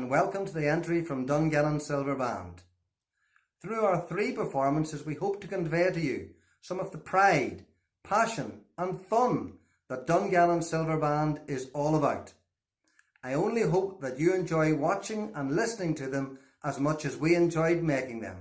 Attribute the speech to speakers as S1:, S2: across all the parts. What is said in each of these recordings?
S1: and welcome to the entry from Dungannon Silver Band. Through our 3 performances we hope to convey to you some of the pride, passion and fun that Dungannon Silver Band is all about. I only hope that you enjoy watching and listening to them as much as we enjoyed making them.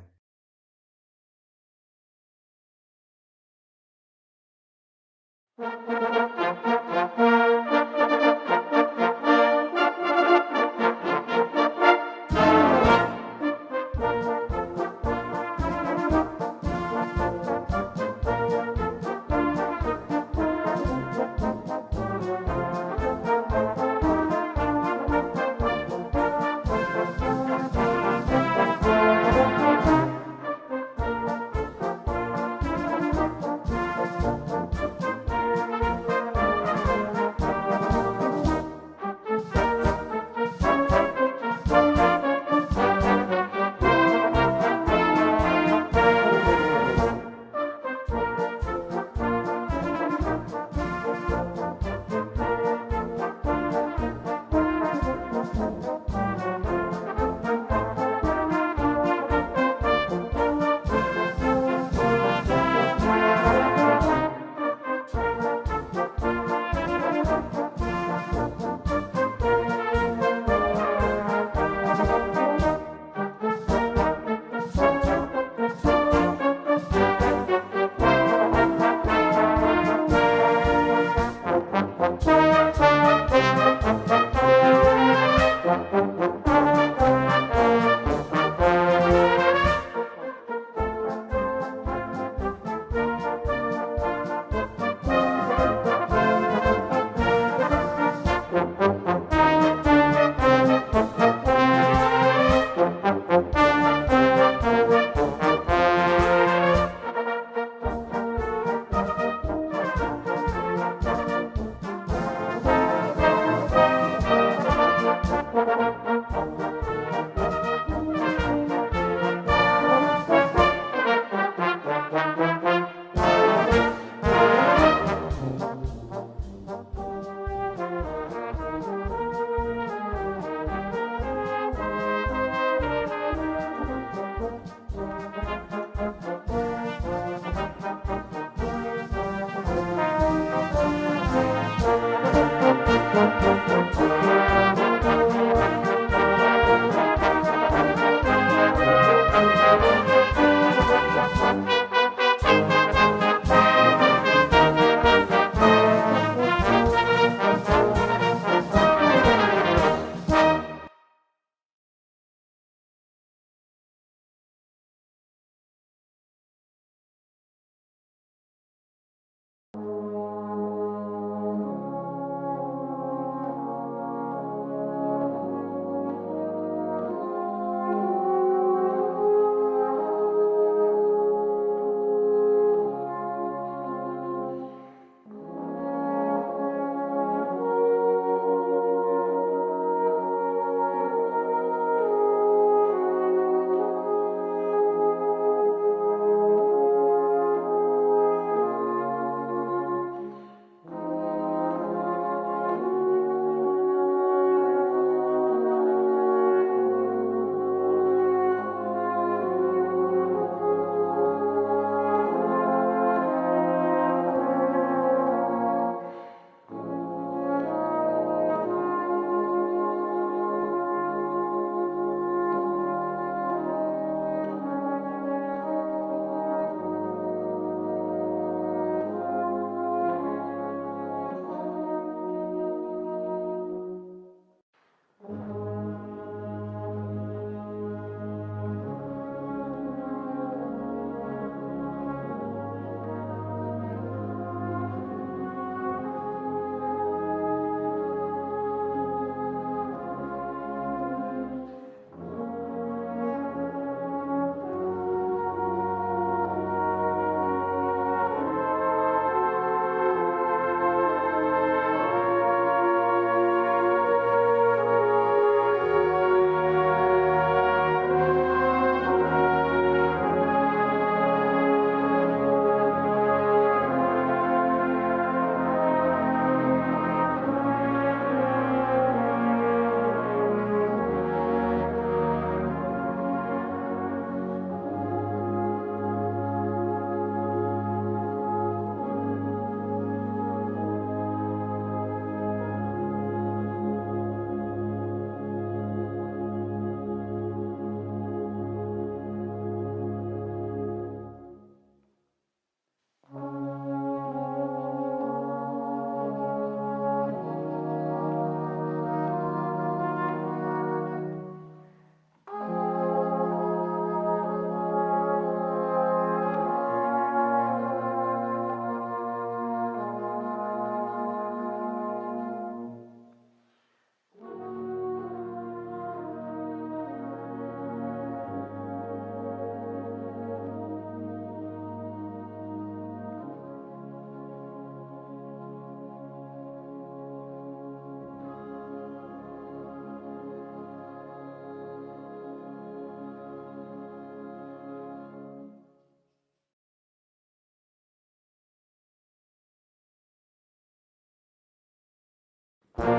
S2: I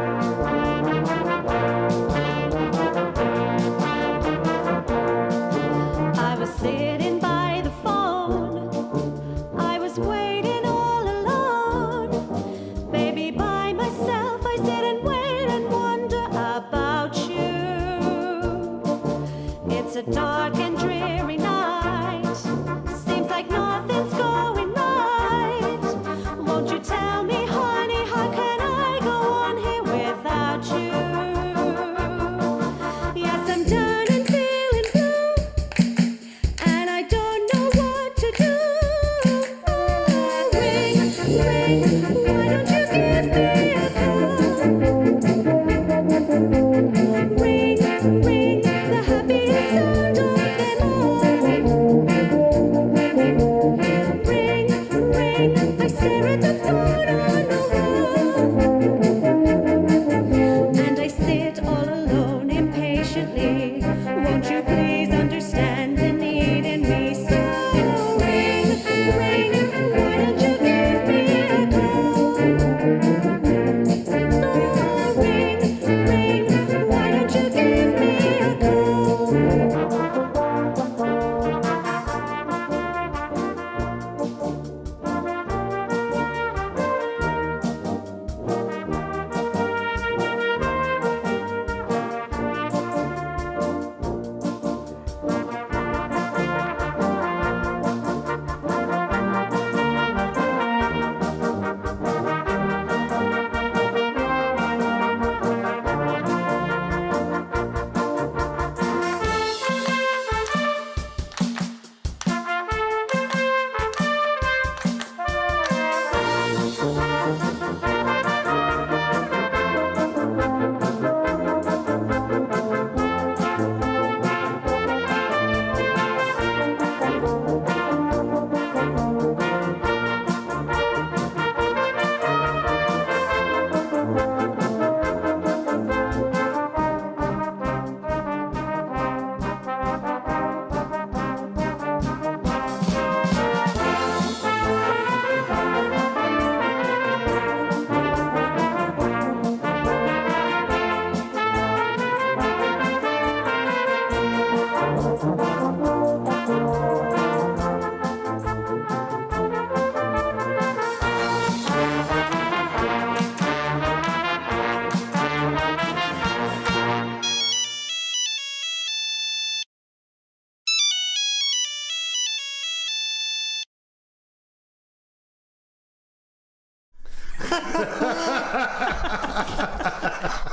S2: was sitting by the phone, I was waiting all alone, baby by myself. I sit and wait and wonder about you. It's a dark and dreary night, seems like nothing's going right. Won't you tell me, honey, how can I go on here without you? Yes, I'm done and feeling blue, and I don't know what to do. Ring, ring, why don't you give me a call? Ring, ring, the happiest sound of them all. Ring, ring, I stare at the phone on the wall, and I sit all alone impatiently. Won't you please understand the need in me? So ring, ring, why don't you give me a call? So ring, ring, why don't you give me a call?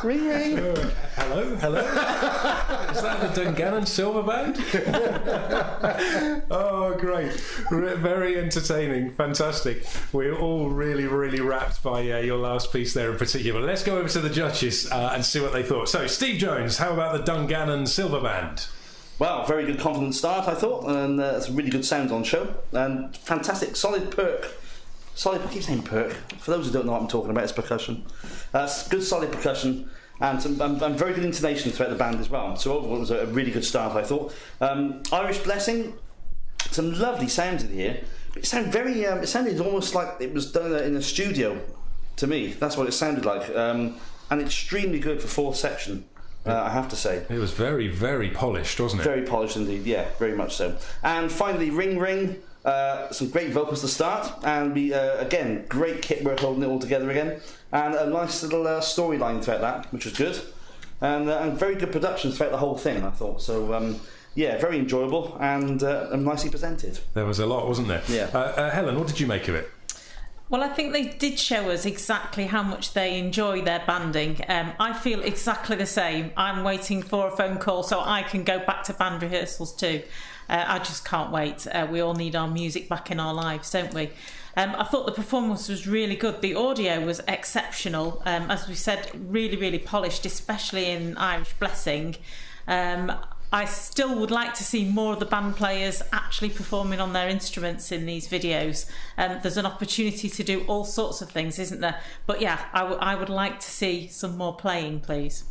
S3: Ring, ring.
S4: Hello, hello. Is that the Dungannon Silver Band? Oh, great. Very entertaining. Fantastic. We're all really, really wrapped by your last piece there in particular. Let's go over to the judges and see what they thought. So, Steve Jones, how about the Dungannon Silver Band?
S3: Well, very good confident start, I thought, and it's a really good sound on show, and fantastic, solid perk. Solid, I keep saying perk. For those who don't know what I'm talking about, it's percussion. Good, solid percussion, and very good intonation throughout the band as well. So overall, it was a really good start, I thought. Irish Blessing, some lovely sounds in here. It sounded very. It sounded almost like it was done in a studio. To me, that's what it sounded like, and extremely good for fourth section. I have to say. It
S4: was very, very polished, wasn't it?
S3: Very polished indeed, yeah, very much so. And finally, Ring Ring. Some great vocals to start, and again, great kit work holding it all together again, and a nice little storyline throughout that, which was good, and very good production throughout the whole thing, I thought. So yeah, very enjoyable and nicely presented.
S4: There was a lot, wasn't there?
S3: Yeah.
S4: Helen, what did you make of it?
S5: Well, I think they did show us exactly how much they enjoy their banding. I feel exactly the same. I'm waiting for a phone call so I can go back to band rehearsals too. I just can't wait. We all need our music back in our lives, don't we? I thought the performance was really good. The audio was exceptional. As we said, really, really polished, especially in Irish Blessing. I still would like to see more of the band players actually performing on their instruments in these videos. There's an opportunity to do all sorts of things, isn't there? But yeah, I would like to see some more playing, please.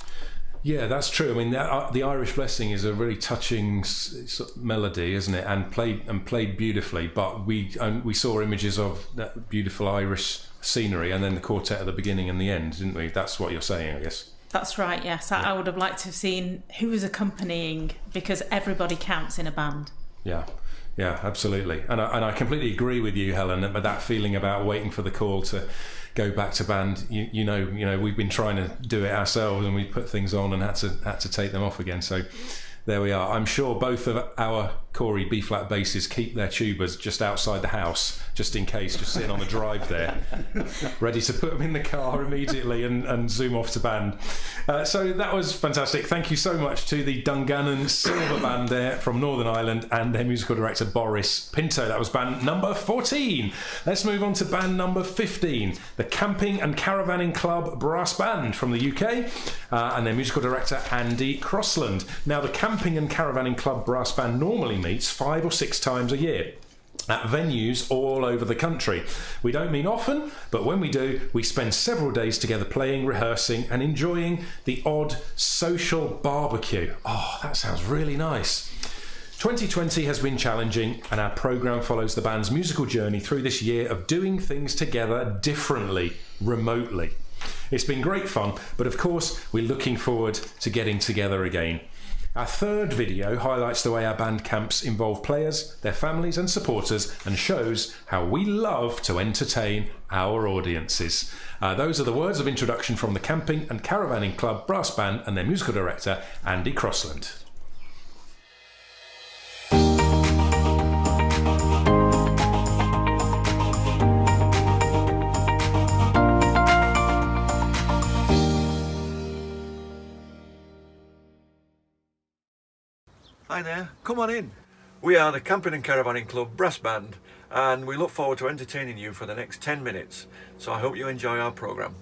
S4: Yeah, that's true. I mean, the Irish Blessing is a really touching sort of melody, isn't it? And played beautifully. But we saw images of that beautiful Irish scenery, and then the quartet at the beginning and the end, didn't we? That's what you're saying, I guess.
S5: That's right. Yes, I would have liked to have seen who was accompanying, because everybody counts in a band.
S4: Yeah. Yeah, absolutely. And I completely agree with you, Helen, but that feeling about waiting for the call to go back to band, you know, we've been trying to do it ourselves, and we put things on and had to take them off again. So there we are. I'm sure both of our Cory B-flat basses keep their tubas just outside the house, just in case, just sitting on the drive there, ready to put them in the car immediately and zoom off to band. So that was fantastic. Thank you so much to the Dungannon Silver Band there from Northern Ireland and their musical director Boris Pinto. That was band number 14. Let's move on to band number 15, the Camping and Caravanning Club Brass Band from the UK and their musical director Andy Crossland. Now, the Camping and Caravanning Club Brass Band normally meets 5 or 6 times a year at venues all over the country. We don't mean often, but when we do, we spend several days together playing, rehearsing and enjoying the odd social barbecue. Oh, that sounds really nice. 2020 has been challenging, and our programme follows the band's musical journey through this year of doing things together differently, remotely. It's been great fun, but of course we're looking forward to getting together again. Our third video highlights the way our band camps involve players, their families and supporters, and shows how we love to entertain our audiences. Those are the words of introduction from the Camping and Caravanning Club Brass Band and their musical director, Andy Crossland.
S6: Hi there, come on in. We are the Camping and Caravanning Club Brass Band, and we look forward to entertaining you for the next 10 minutes. So I hope you enjoy our programme.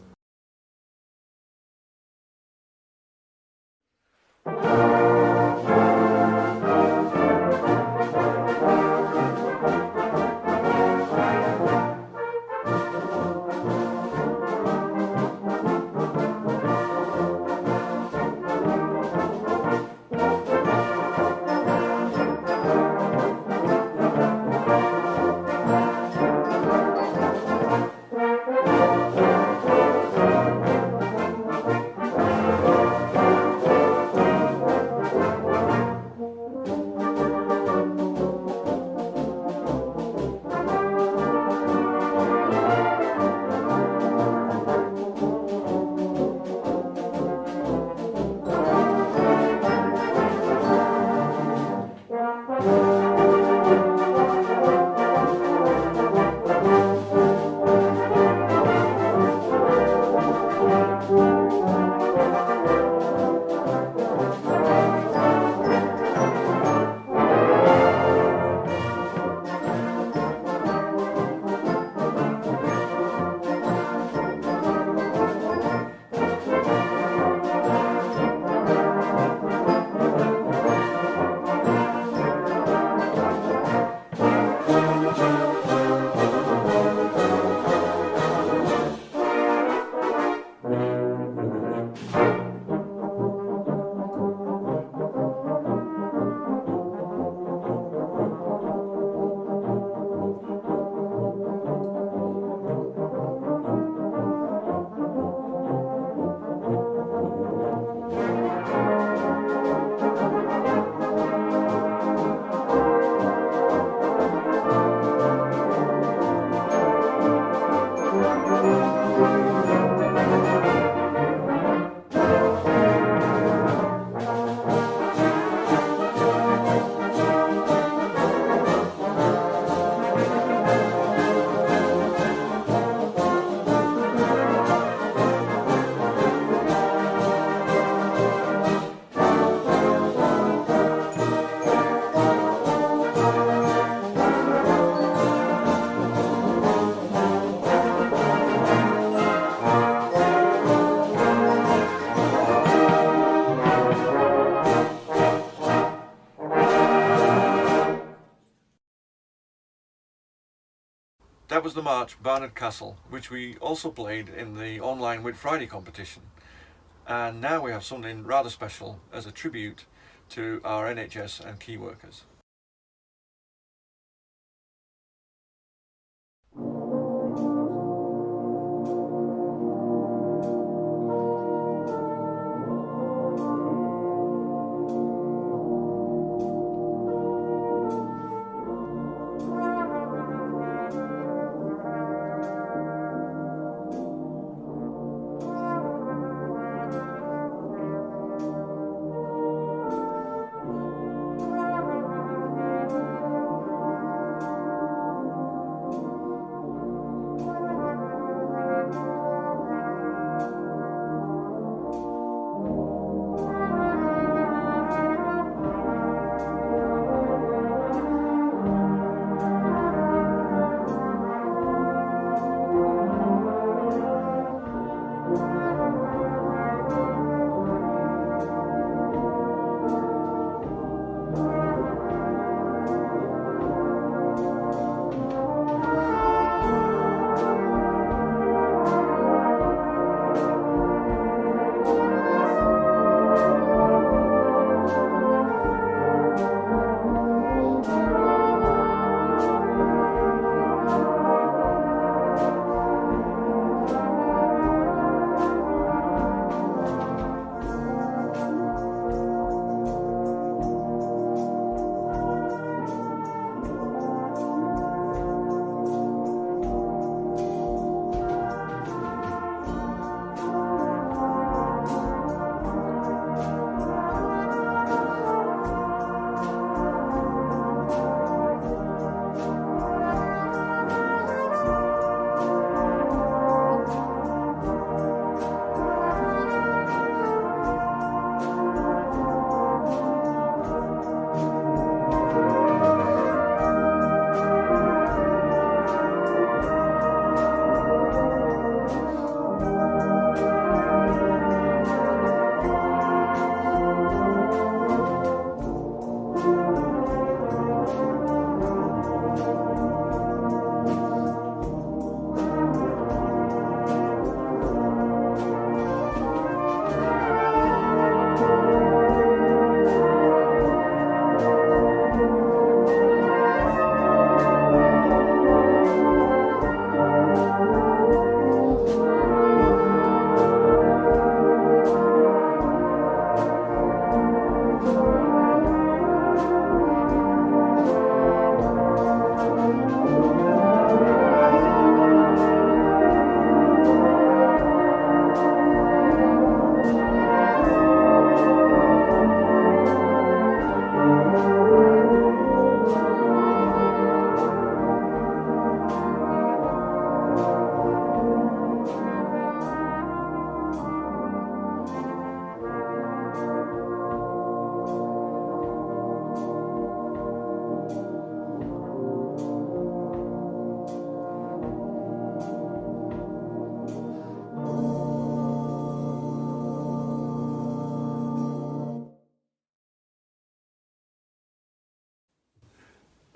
S6: That was the march Barnard Castle, which we also played in the online Whit Friday competition. And now we have something rather special as a tribute to our NHS and key workers.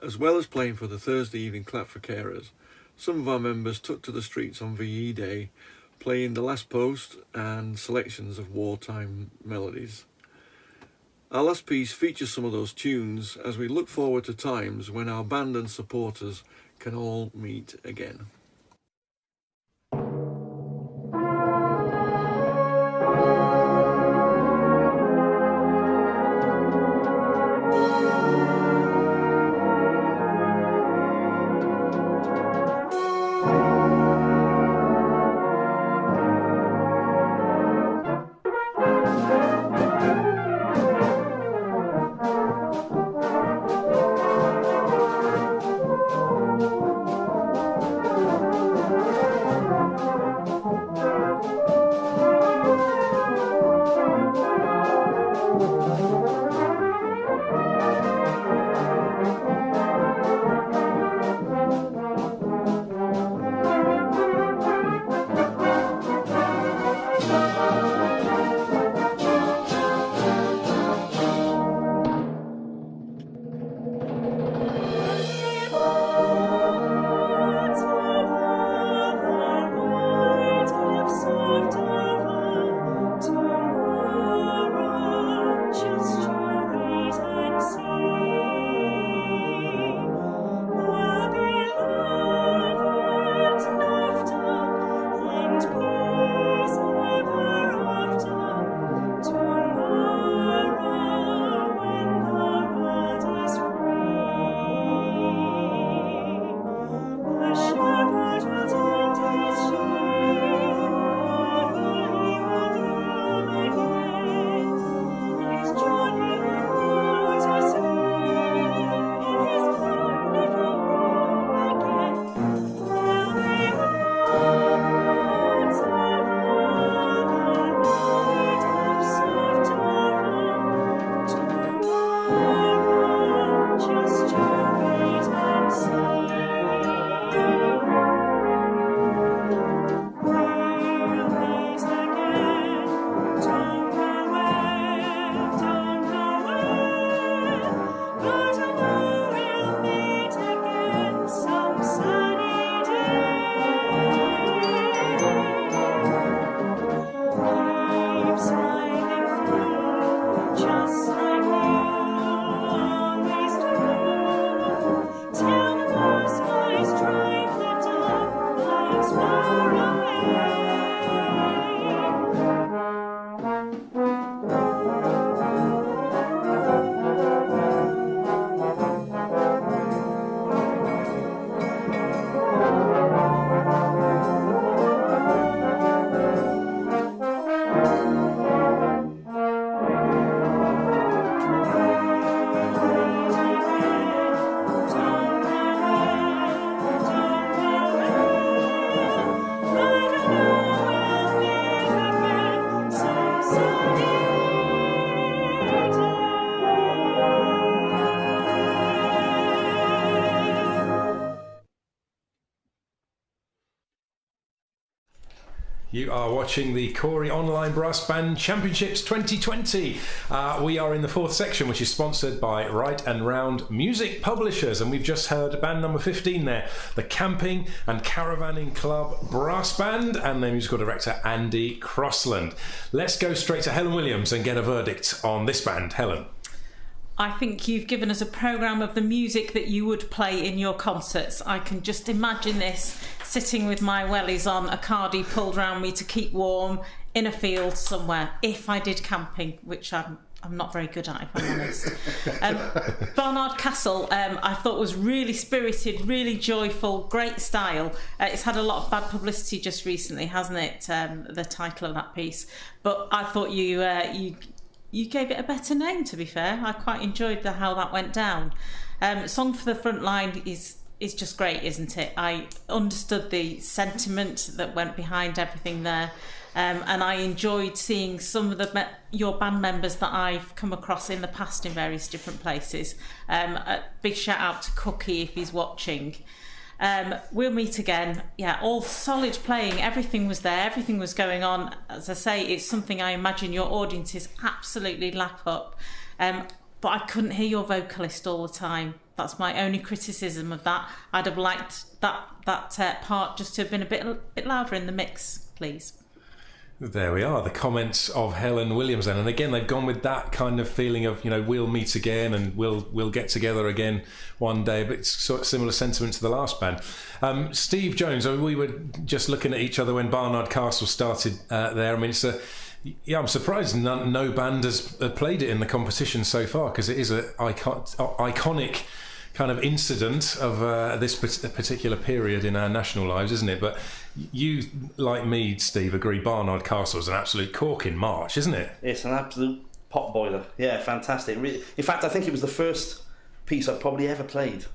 S6: As well as playing for the Thursday evening clap for carers, some of our members took to the streets on VE Day, playing The Last Post and selections of wartime melodies. Our last piece features some of those tunes as we look forward to times when our band and supporters can all meet again.
S4: You are watching the Cory Online Brass Band Championships 2020. We are in the fourth section, which is sponsored by Right and Round Music Publishers, and we've just heard band number 15 there, the Camping and Caravanning Club Brass Band, and their musical director Andy Crossland. Let's go straight to Helen Williams and get a verdict on this band. Helen.
S5: I think you've given us a programme of the music that you would play in your concerts. I can just imagine this, sitting with my wellies on, a cardie pulled round me to keep warm in a field somewhere, if I did camping, which I'm not very good at, if I'm honest. Barnard Castle, I thought was really spirited, really joyful, great style. It's had a lot of bad publicity just recently, hasn't it? The title of that piece. But I thought you gave it a better name, to be fair. I quite enjoyed how that went down. Song for the Front Line is just great, isn't it? I understood the sentiment that went behind everything there. And I enjoyed seeing some of your band members that I've come across in the past in various different places. A big shout out to Cookie if he's watching. We'll meet again. Yeah, all solid playing. Everything was there. Everything was going on. As I say, it's something I imagine your audiences absolutely lap up. But I couldn't hear your vocalist all the time. That's my only criticism of that. I'd have liked that part just to have been a bit louder in the mix, please.
S4: There we are, the comments of Helen Williams then. And again, they've gone with that kind of feeling of, we'll meet again and we'll get together again one day. But it's sort of similar sentiment to the last band. Steve Jones, we were just looking at each other when Barnard Castle started there. I mean, I'm surprised no band has played it in the competition so far, because it is an iconic kind of incident of this particular period in our national lives, isn't it? But you, like me, Steve, agree Barnard Castle is an absolute corking march, isn't it?
S3: It's an absolute pot boiler. Yeah, fantastic. In fact, I think it was the first piece I probably ever played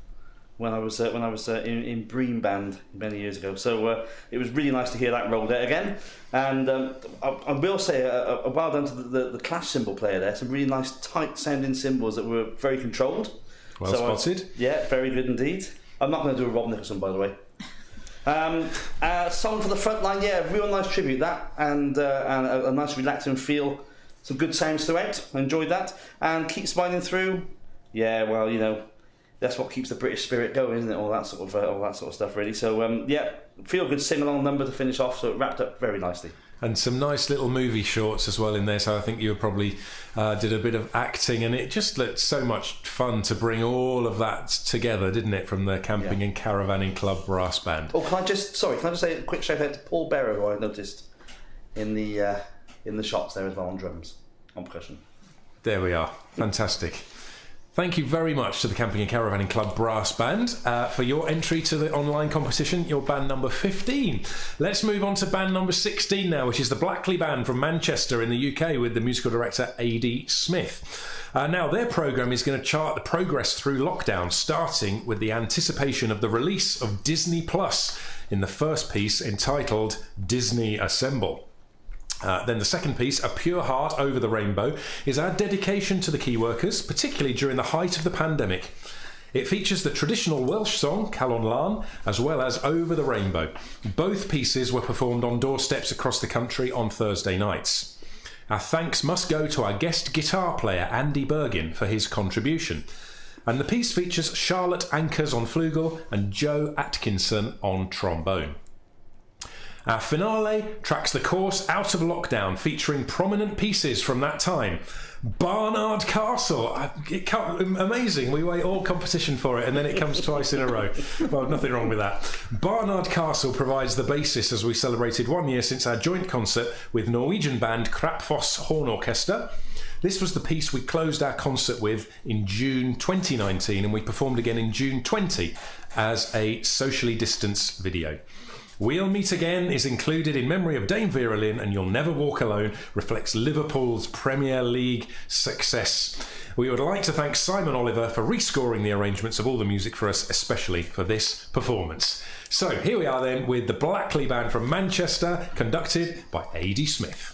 S3: when I was in Bream Band many years ago. So it was really nice to hear that rolled out again. And I will say a well done to the clash cymbal player there. Some really nice tight sounding cymbals that were very controlled.
S4: Well spotted.
S3: Yeah, very good indeed. I'm not going to do a Rob Nicholson, by the way. Song for the Front Line, yeah, real nice tribute that, and a nice relaxing feel. Some good sounds throughout. I enjoyed that. And Keep Smiling Through. Yeah, well, that's what keeps the British spirit going, isn't it? All that sort of stuff, really. So yeah, feel good sing along number to finish off. So it wrapped up very nicely.
S4: And some nice little movie shorts as well in there, so I think you probably did a bit of acting, and it just looked so much fun to bring all of that together, didn't it, from the Camping and Caravanning Club Brass Band.
S3: Oh, can I just say a quick shout out to Paul Berrow, who I noticed in the shots there as well on drums, on percussion.
S4: There we are, fantastic. Thank you very much to the Camping and Caravanning Club Brass Band for your entry to the online competition, your band number 15. Let's move on to band number 16 now, which is the Blackley Band from Manchester in the UK with the musical director A.D. Smith. Now, their programme is going to chart the progress through lockdown, starting with the anticipation of the release of Disney Plus in the first piece entitled Disney Assemble. Then the second piece, A Pure Heart Over the Rainbow, is our dedication to the key workers, particularly during the height of the pandemic. It features the traditional Welsh song, Calon Lan, as well as Over the Rainbow. Both pieces were performed on doorsteps across the country on Thursday nights. Our thanks must go to our guest guitar player, Andy Bergin, for his contribution. And the piece features Charlotte Ankers on flugel and Joe Atkinson on trombone. Our finale tracks the course out of lockdown, featuring prominent pieces from that time. Barnard Castle, amazing. We wait all competition for it, and then it comes twice in a row. Well, nothing wrong with that. Barnard Castle provides the basis as we celebrated 1 year since our joint concert with Norwegian band Krapfoss Horn Orchestra. This was the piece we closed our concert with in June 2019, and we performed again in June 20 as a socially distanced video. We'll Meet Again is included in memory of Dame Vera Lynn, and You'll Never Walk Alone reflects Liverpool's Premier League success. We would like to thank Simon Oliver for rescoring the arrangements of all the music for us, especially for this performance. So here we are then with the Blackley Band from Manchester, conducted by A.D. Smith.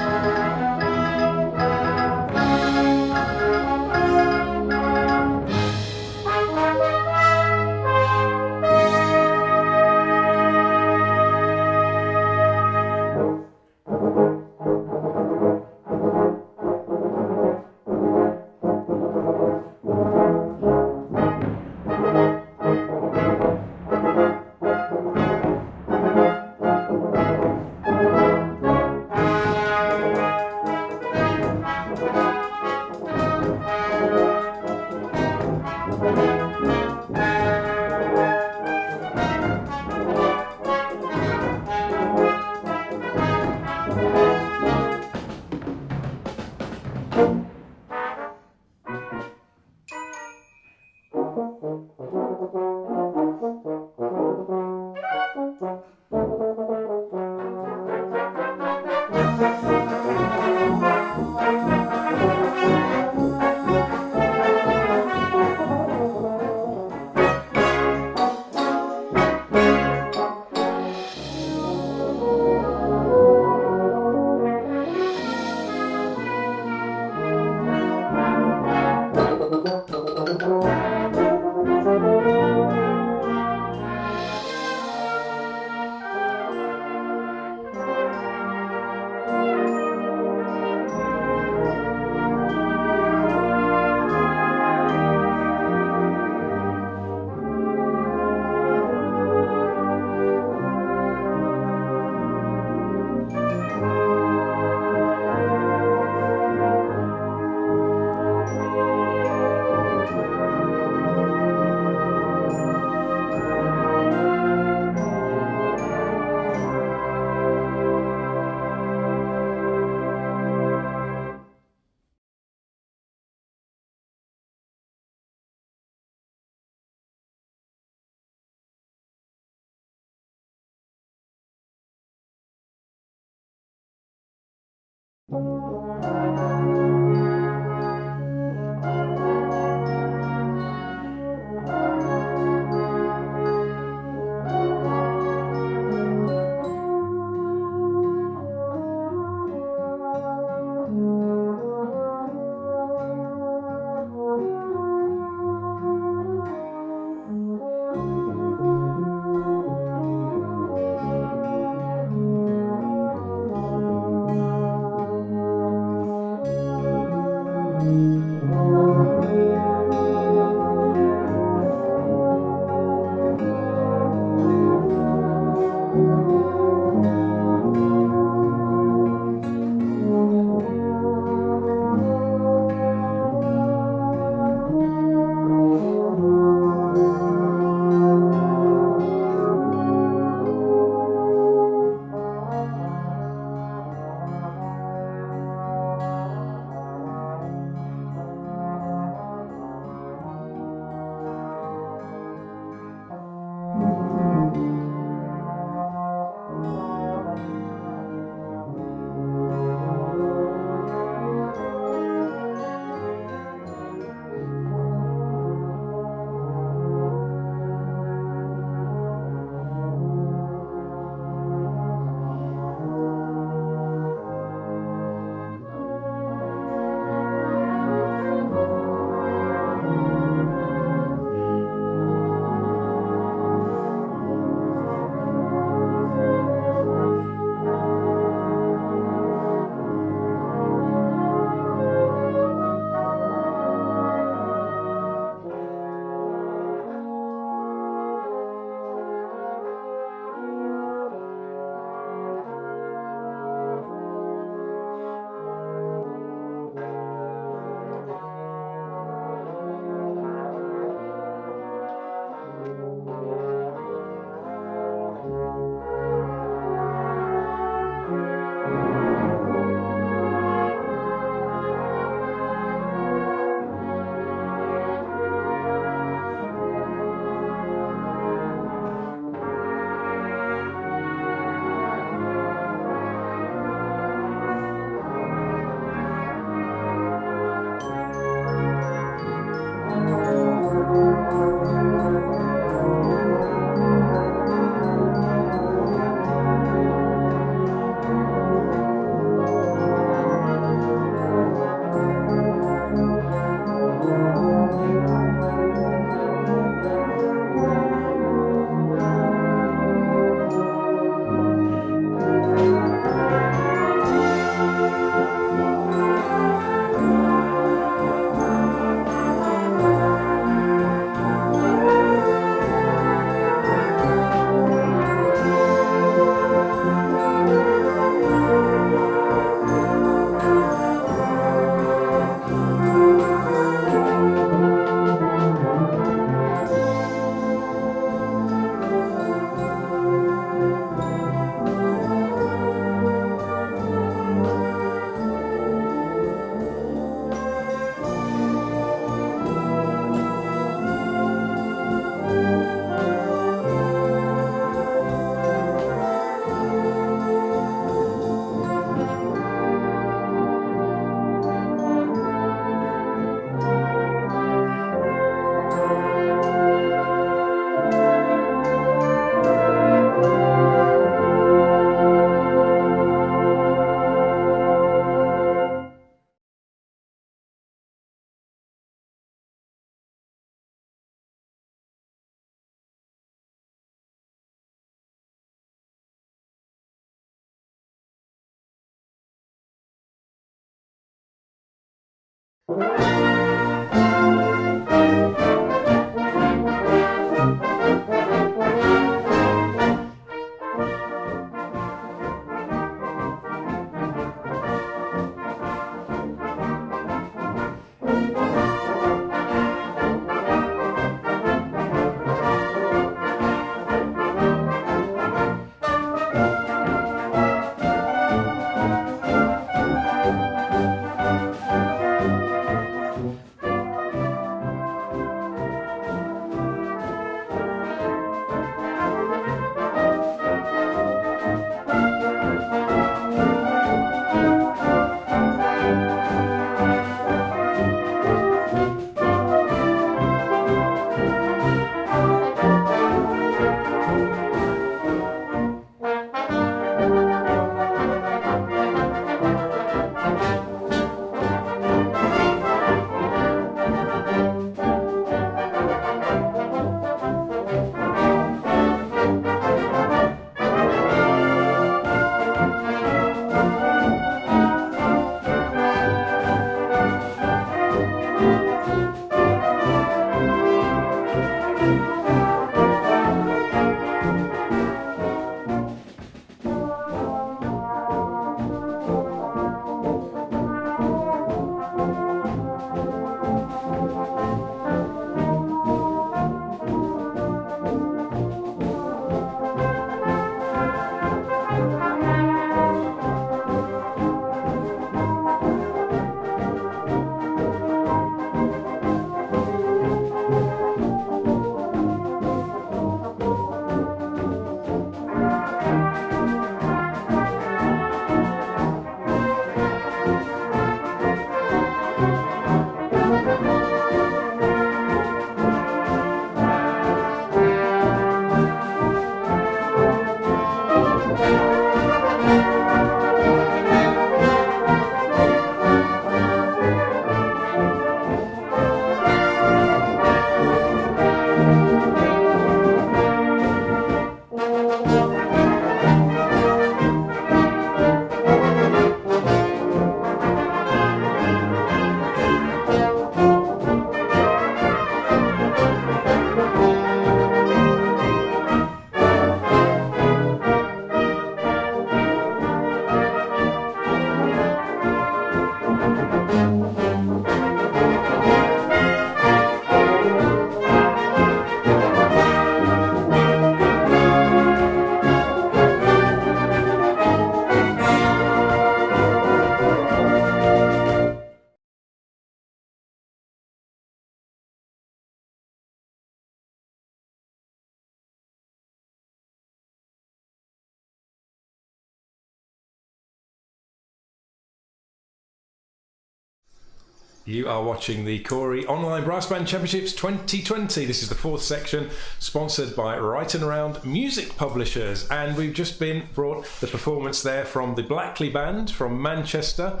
S4: You are watching the Cory Online Brass Band Championships 2020. This is the fourth section, sponsored by Right and Around Music Publishers. And we've just been brought the performance there from the Blackley Band from Manchester.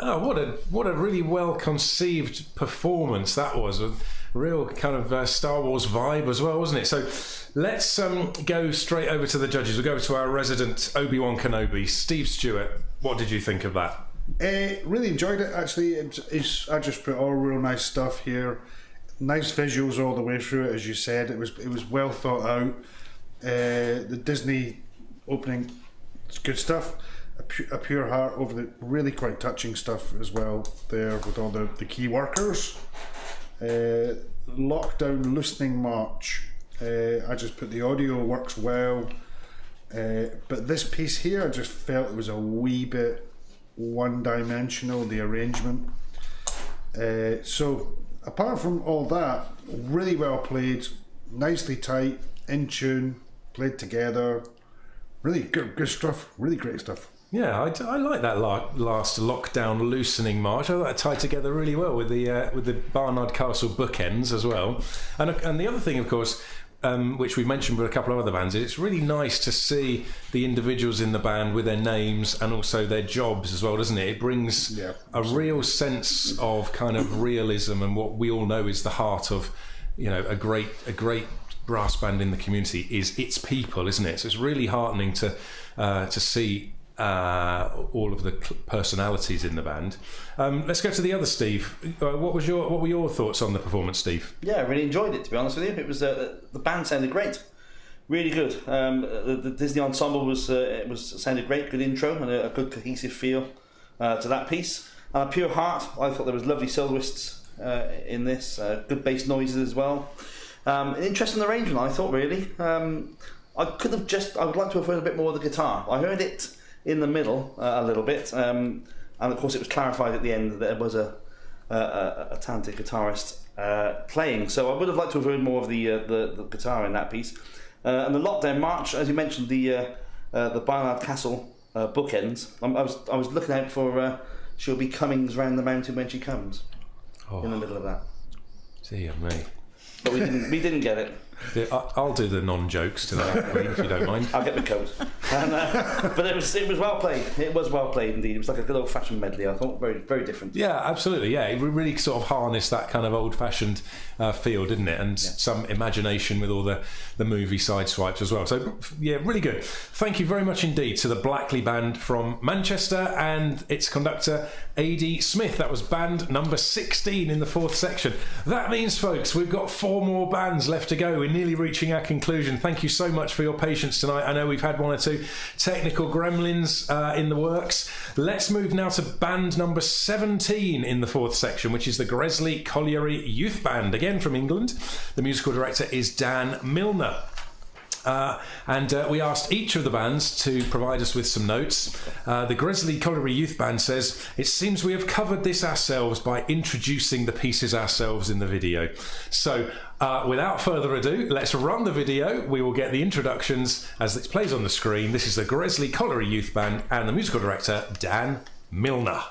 S4: Oh, what a really well-conceived performance that was. A real kind of Star Wars vibe as well, wasn't it? So let's go straight over to the judges. We'll go to our resident Obi-Wan Kenobi, Steve Stewart. What did you think of that?
S7: Really enjoyed it, actually. I just put all real nice stuff here. Nice visuals all the way through it, as you said. It was well thought out. The Disney opening, it's good stuff. A pure heart over the really quite touching stuff as well there with all the key workers. Lockdown Loosening March. I just put the audio works well. But this piece here, I just felt it was a wee bit one-dimensional, the arrangement. So apart from all that, really well played, nicely tight, in tune, played together. Really good stuff, really great stuff.
S4: Yeah, I like that last Lockdown Loosening March. I thought that tied together really well with the Barnard Castle bookends as well. And the other thing, of course, which we've mentioned with a couple of other bands, it's really nice to see the individuals in the band with their names and also their jobs as well, doesn't it? It brings a real sense of kind of realism and what we all know is the heart of, you know, a great brass band in the community is its people, isn't it? So it's really heartening to see all of the personalities in the band. Let's go to the other Steve. What were your thoughts on the performance, Steve?
S3: Yeah, I really enjoyed it, to be honest with you. It was the band sounded great, really good. The Disney ensemble sounded great, good intro and a good cohesive feel to that piece. And a pure heart. I thought there was lovely soloists in this, good bass noises as well. An interesting arrangement, I thought, really. I would like to have heard a bit more of the guitar. I heard it in the middle a little bit, and of course it was clarified at the end that there was a talented guitarist playing. So I would have liked to have heard more of the guitar in that piece. And the Lockdown March, as you mentioned, the Barnard Castle bookends. I was looking out for "She'll Be Comings Round the Mountain When She Comes" in the middle of that.
S4: Dear me.
S3: But we didn't get it.
S4: Yeah, I'll do the non-jokes to that, if you don't mind.
S3: I'll get the coat. But it was well played. It was well played indeed. It was like a good old-fashioned medley. I thought very, very different.
S4: Yeah, absolutely. Yeah, it really sort of harnessed that kind of old-fashioned feel, didn't it? And some imagination with all the movie side swipes as well. So yeah, really good. Thank you very much indeed to the Blackley Band from Manchester and its conductor A.D. Smith. That was band number 16 in the 4th section. That means, folks, we've got 4 more bands left to go. We're nearly reaching our conclusion. Thank you so much for your patience tonight. I know we've had 1 or 2 technical gremlins in the works. Let's move now to band number 17 in the 4th section, which is the Gresley Colliery Youth Band, again from England. The musical director is Dan Milner. And we asked each of the bands to provide us with some notes. The Gresley Colliery Youth Band says, "It seems we have covered this ourselves by introducing the pieces ourselves in the video." So without further ado, let's run the video. We will get the introductions as it plays on the screen. This is the Gresley Colliery Youth Band and the musical director, Dan Milner.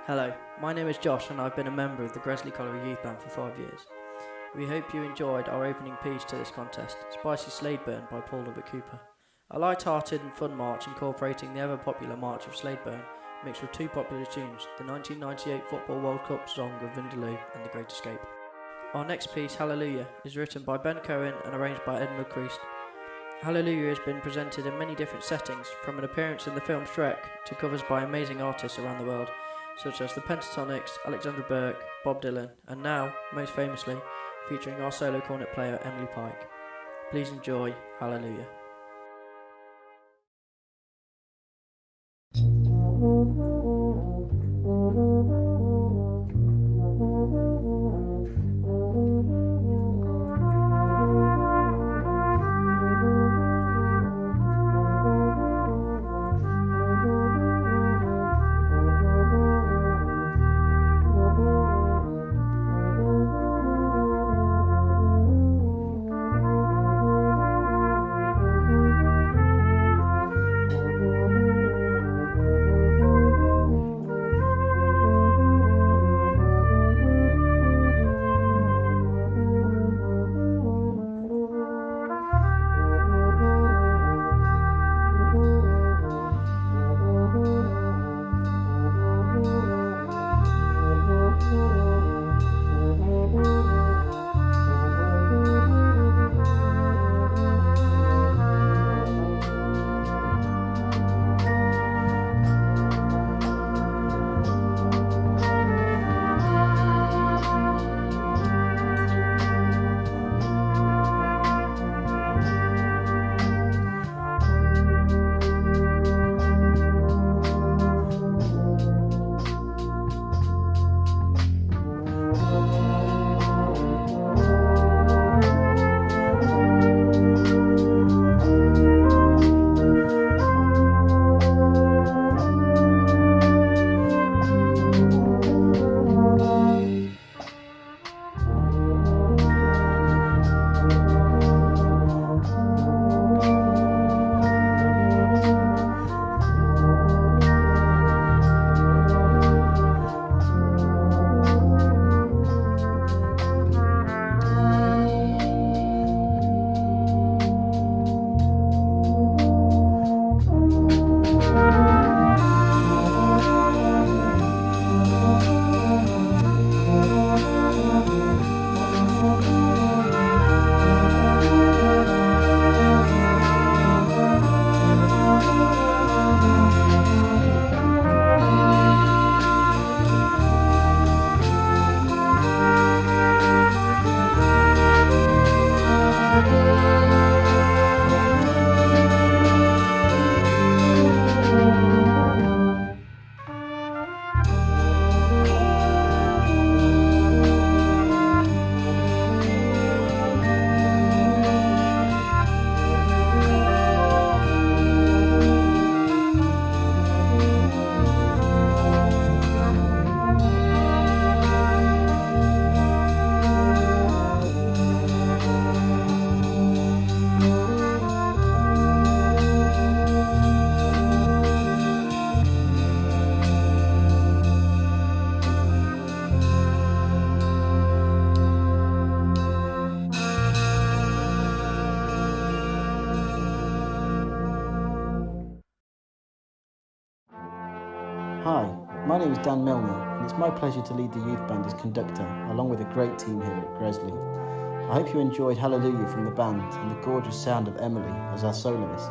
S8: Hello, my name is Josh and I've been a member of the Gresley Colliery Youth Band for 5 years. We hope you enjoyed our opening piece to this contest, Spicy Sladeburn by Paul Robert Cooper. A light-hearted and fun march incorporating the ever-popular March of Sladeburn, mixed with 2 popular tunes, the 1998 Football World Cup song of Vindaloo and The Great Escape. Our next piece, Hallelujah, is written by Ben Cohen and arranged by Ed McCreast. Hallelujah has been presented in many different settings, from an appearance in the film Shrek to covers by amazing artists around the world, such as the Pentatonics, Alexandra Burke, Bob Dylan, and now, most famously, featuring our solo cornet player Emily Pike. Please enjoy Hallelujah.
S9: Hi, my name is Dan Milner, and it's my pleasure to lead the youth band as conductor, along with a great team here at Gresley. I hope you enjoyed Hallelujah from the band and the gorgeous sound of Emily as our soloist.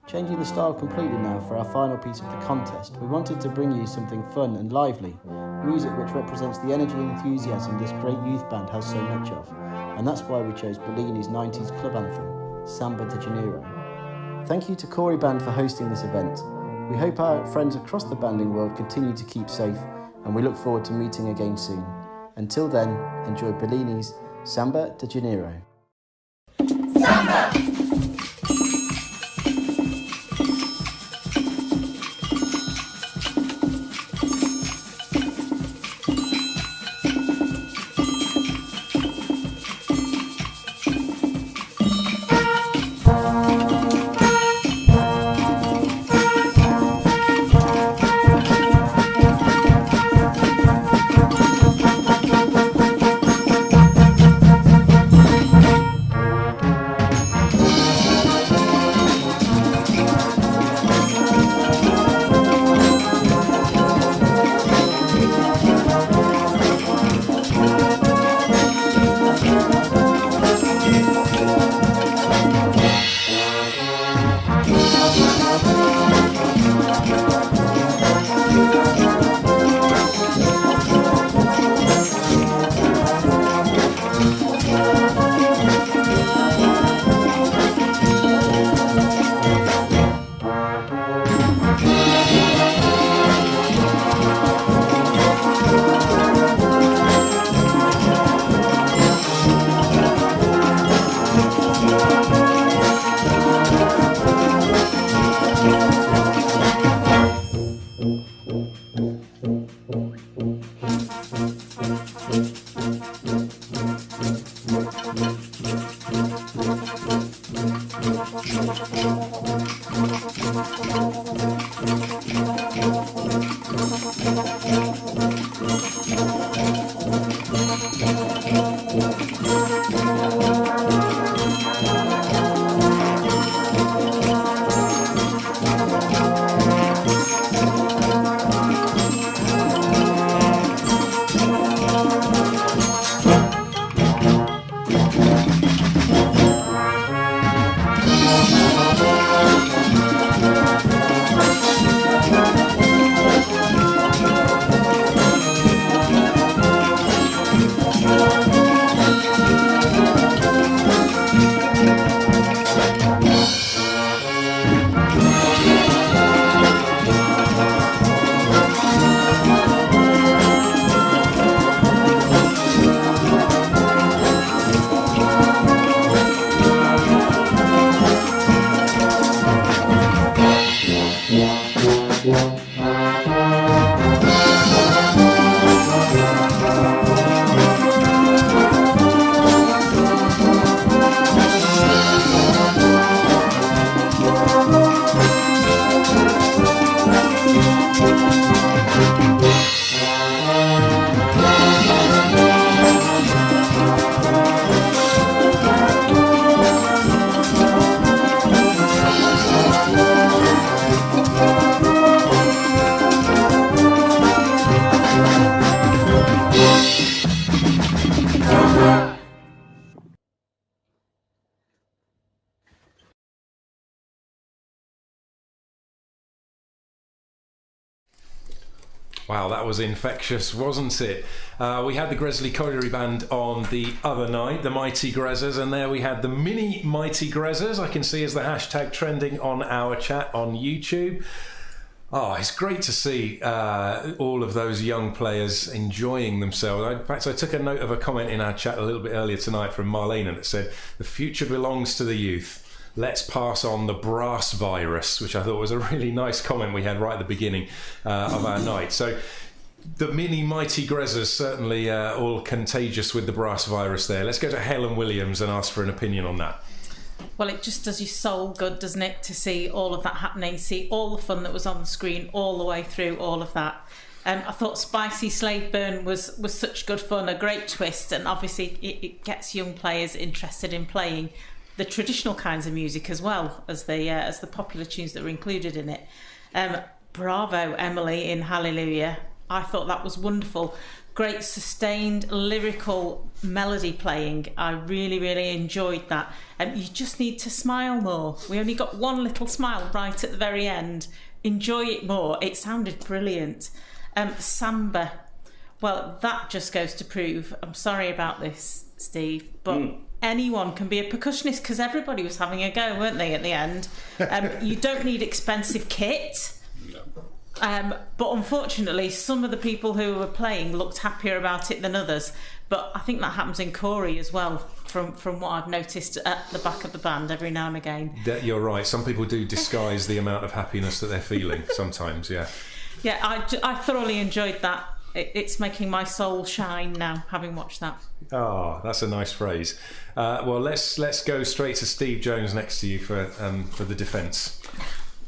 S9: Changing the style completely now for our final piece of the contest, we wanted to bring you something fun and lively, music which represents the energy and enthusiasm this great youth band has so much of, and that's why we chose Bellini's 90s club anthem, Samba de Janeiro. Thank you to Cory Band for hosting this event. We hope our friends across the banding world continue to keep safe, and we look forward to meeting again soon. Until then, enjoy Bellini's Samba de Janeiro.
S2: Samba!
S4: Wow, that was infectious, wasn't it? We had the Gresley Colliery Band on the other night, the Mighty Grezzers, and there we had the mini Mighty Grezzers. I can see as the hashtag trending on our chat on YouTube. Oh, it's great to see all of those young players enjoying themselves. In fact, I took a note of a comment in our chat a little bit earlier tonight from Marlene that said, "The future belongs to the youth. Let's pass on the brass virus," which I thought was a really nice comment we had right at the beginning of our night. So the mini Mighty Grezzers certainly all contagious with the brass virus there. Let's go to Helen Williams and ask for an opinion on that.
S5: Well, it just does your soul good, doesn't it, to see all of that happening, see all the fun that was on the screen all the way through all of that. I thought Spicy Sladeburn was such good fun, a great twist, and obviously it gets young players interested in playing the traditional kinds of music as well as the popular tunes that were included in it. bravo, Emily in Hallelujah. I thought that was wonderful. Great sustained lyrical melody playing. I really, really enjoyed that. You just need to smile more. We only got one little smile right at the very end. Enjoy it more. It sounded brilliant. Samba. Well, that just goes to prove, I'm sorry about this, Steve, but anyone can be a percussionist because everybody was having a go, weren't they, at the end? You don't need expensive kit. But unfortunately, some of the people who were playing looked happier about it than others. But I think that happens in Cory as well, from what I've noticed at the back of the band every now and again.
S4: You're right. Some people do disguise the amount of happiness that they're feeling sometimes, yeah. Yeah,
S5: I thoroughly enjoyed that. It's making my soul shine now, having watched that.
S4: Oh, that's a nice phrase. Well, let's go straight to Steve Jones next to you for the defence.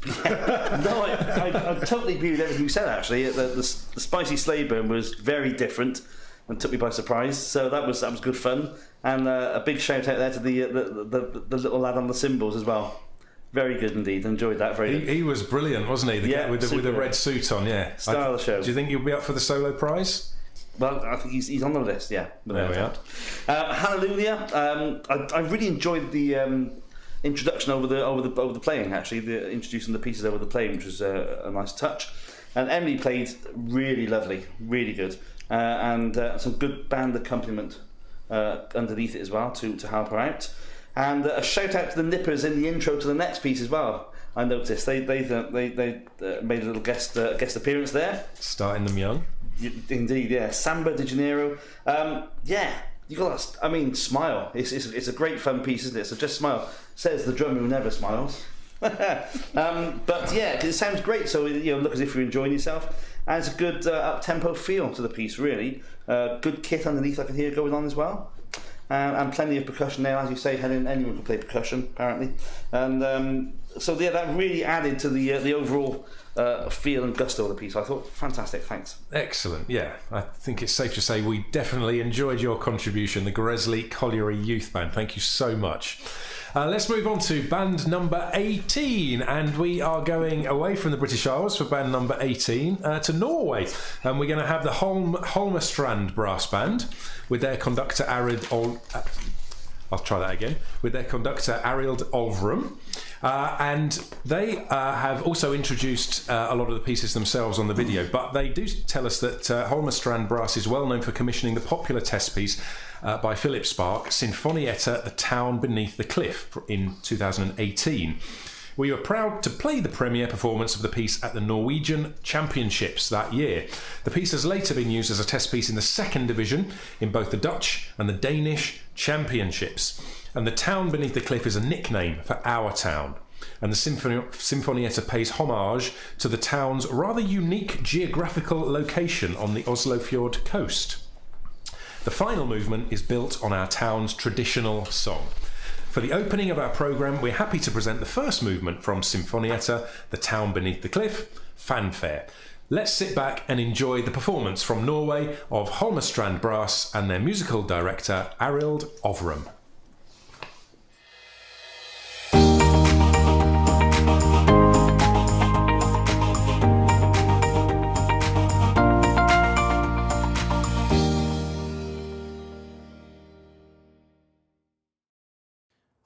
S3: No, I totally agree with everything you said. Actually, the spicy sleigh burn was very different and took me by surprise. So that was good fun, and a big shout out there to the little lad on the cymbals as well. Very good indeed. Enjoyed that.
S4: He was brilliant, wasn't he? With the red suit on. Yeah,
S3: star of the show.
S4: Do you think you'll be up for the solo prize?
S3: Well, I think he's on the list. Yeah.
S4: There we are.
S3: Hallelujah. I really enjoyed the introduction over the playing. Actually, introducing the pieces over the playing, which was a nice touch. And Emily played really lovely, really good, and some good band accompaniment underneath it as well to help her out. And a shout out to the Nippers in the intro to the next piece as well. I noticed they made a little guest appearance there.
S4: Starting them young.
S3: Indeed, yeah. Samba de Janeiro. Yeah, you got. Smile. It's a great fun piece, isn't it? So just smile. Says the drummer who never smiles. But yeah, 'cause it sounds great. So look as if you're enjoying yourself, and it's a good up tempo feel to the piece. Really, good kit underneath I can hear going on as well. And plenty of percussion there, as you say, Helen. Anyone can play percussion, apparently. And so yeah, that really added to the overall feel and gusto of the piece. I thought, fantastic, thanks.
S4: Excellent, yeah. I think it's safe to say we definitely enjoyed your contribution, the Gresley Colliery Youth Band. Thank you so much. Let's move on to band number 18, and we are going away from the British Isles for band number 18 to Norway, and we're going to have the Holmestrand Brass Band with their conductor Arild Olvrum, and they have also introduced a lot of the pieces themselves on the video, but they do tell us that Holmestrand Brass is well known for commissioning the popular test piece by Philip Spark, Sinfonietta, The Town Beneath the Cliff, in 2018. We were proud to play the premiere performance of the piece at the Norwegian Championships that year. The piece has later been used as a test piece in the second division in both the Dutch and the Danish Championships. And The Town Beneath the Cliff is a nickname for our town. And the Sinfonietta pays homage to the town's rather unique geographical location on the Oslofjord coast. The final movement is built on our town's traditional song. For the opening of our programme, we're happy to present the first movement from Sinfonietta, The Town Beneath the Cliff, Fanfare. Let's sit back and enjoy the performance from Norway of Holmestrand Brass and their musical director, Arild Olvrum.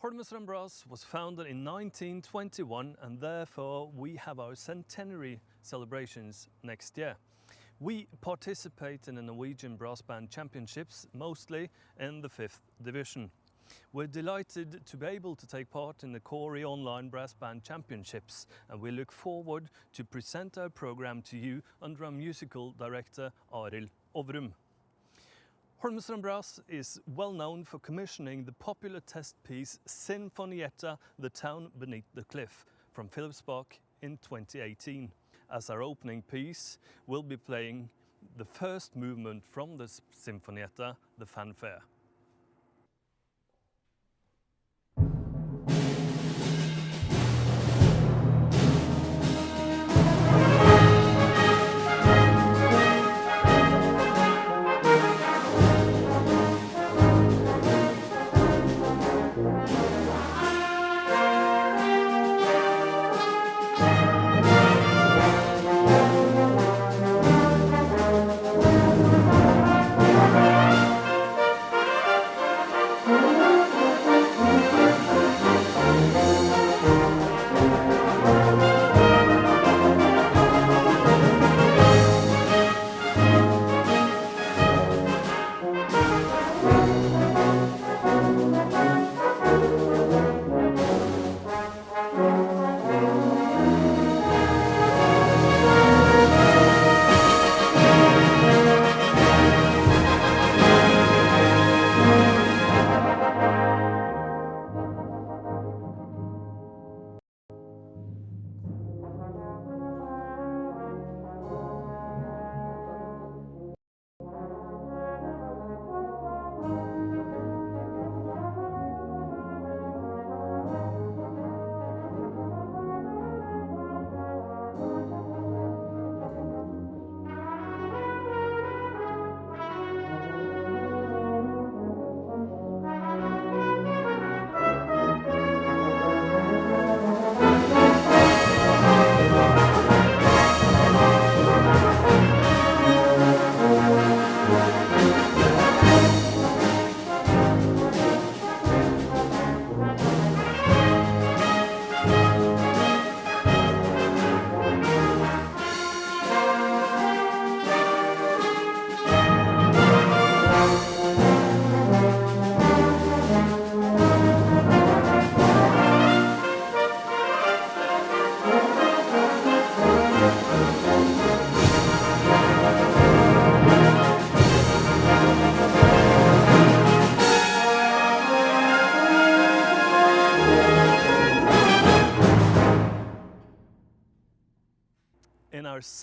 S10: Holmestrand Brass was founded in 1921, and therefore we have our centenary celebrations next year. We participate in the Norwegian Brass Band Championships, mostly in the 5th division. We're delighted to be able to take part in the Cory Online Brass Band Championships, and we look forward to present our program to you under our musical director Arild Olvrum. Holmestrand Brass is well known for commissioning the popular test piece Sinfonietta, The Town Beneath the Cliff, from Philip Spark in 2018. As our opening piece, we'll be playing the first movement from the Sinfonietta, the Fanfare.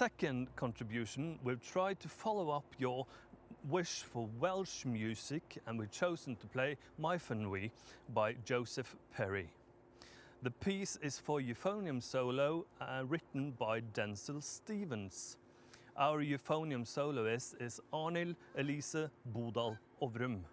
S10: second contribution, we've tried to follow up your wish for Welsh music, and we've chosen to play My Fynwy by Joseph Perry. The piece is for euphonium solo written by Denzil Stevens. Our euphonium soloist is Arnhild Elise Bodal Ovrum.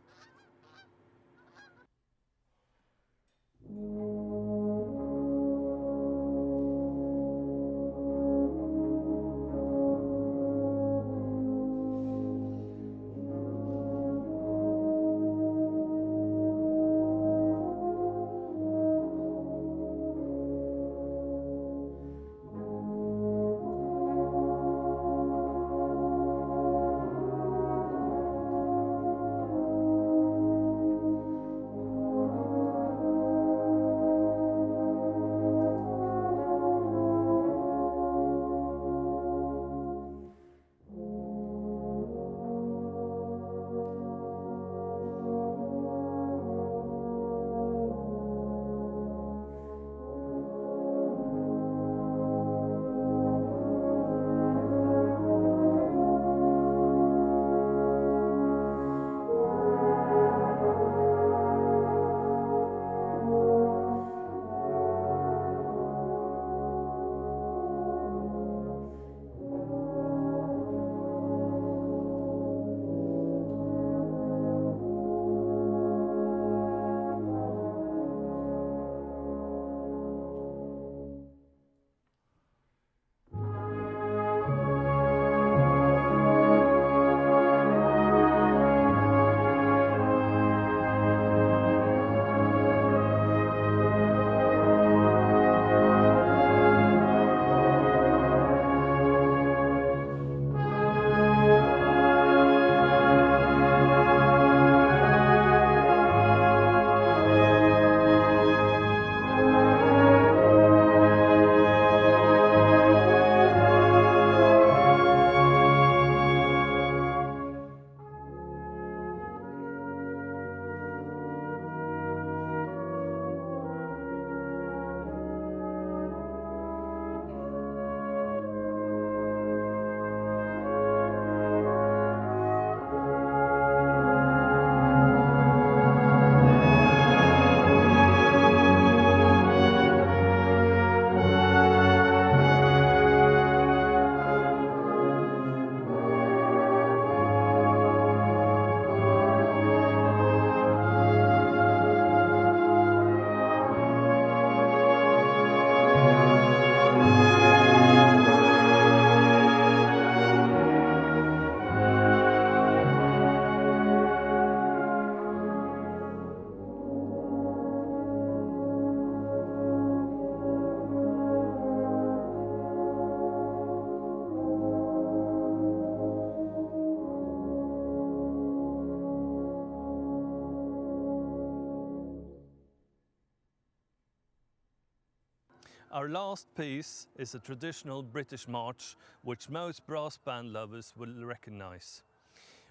S10: Our last piece is a traditional British march which most brass band lovers will recognise.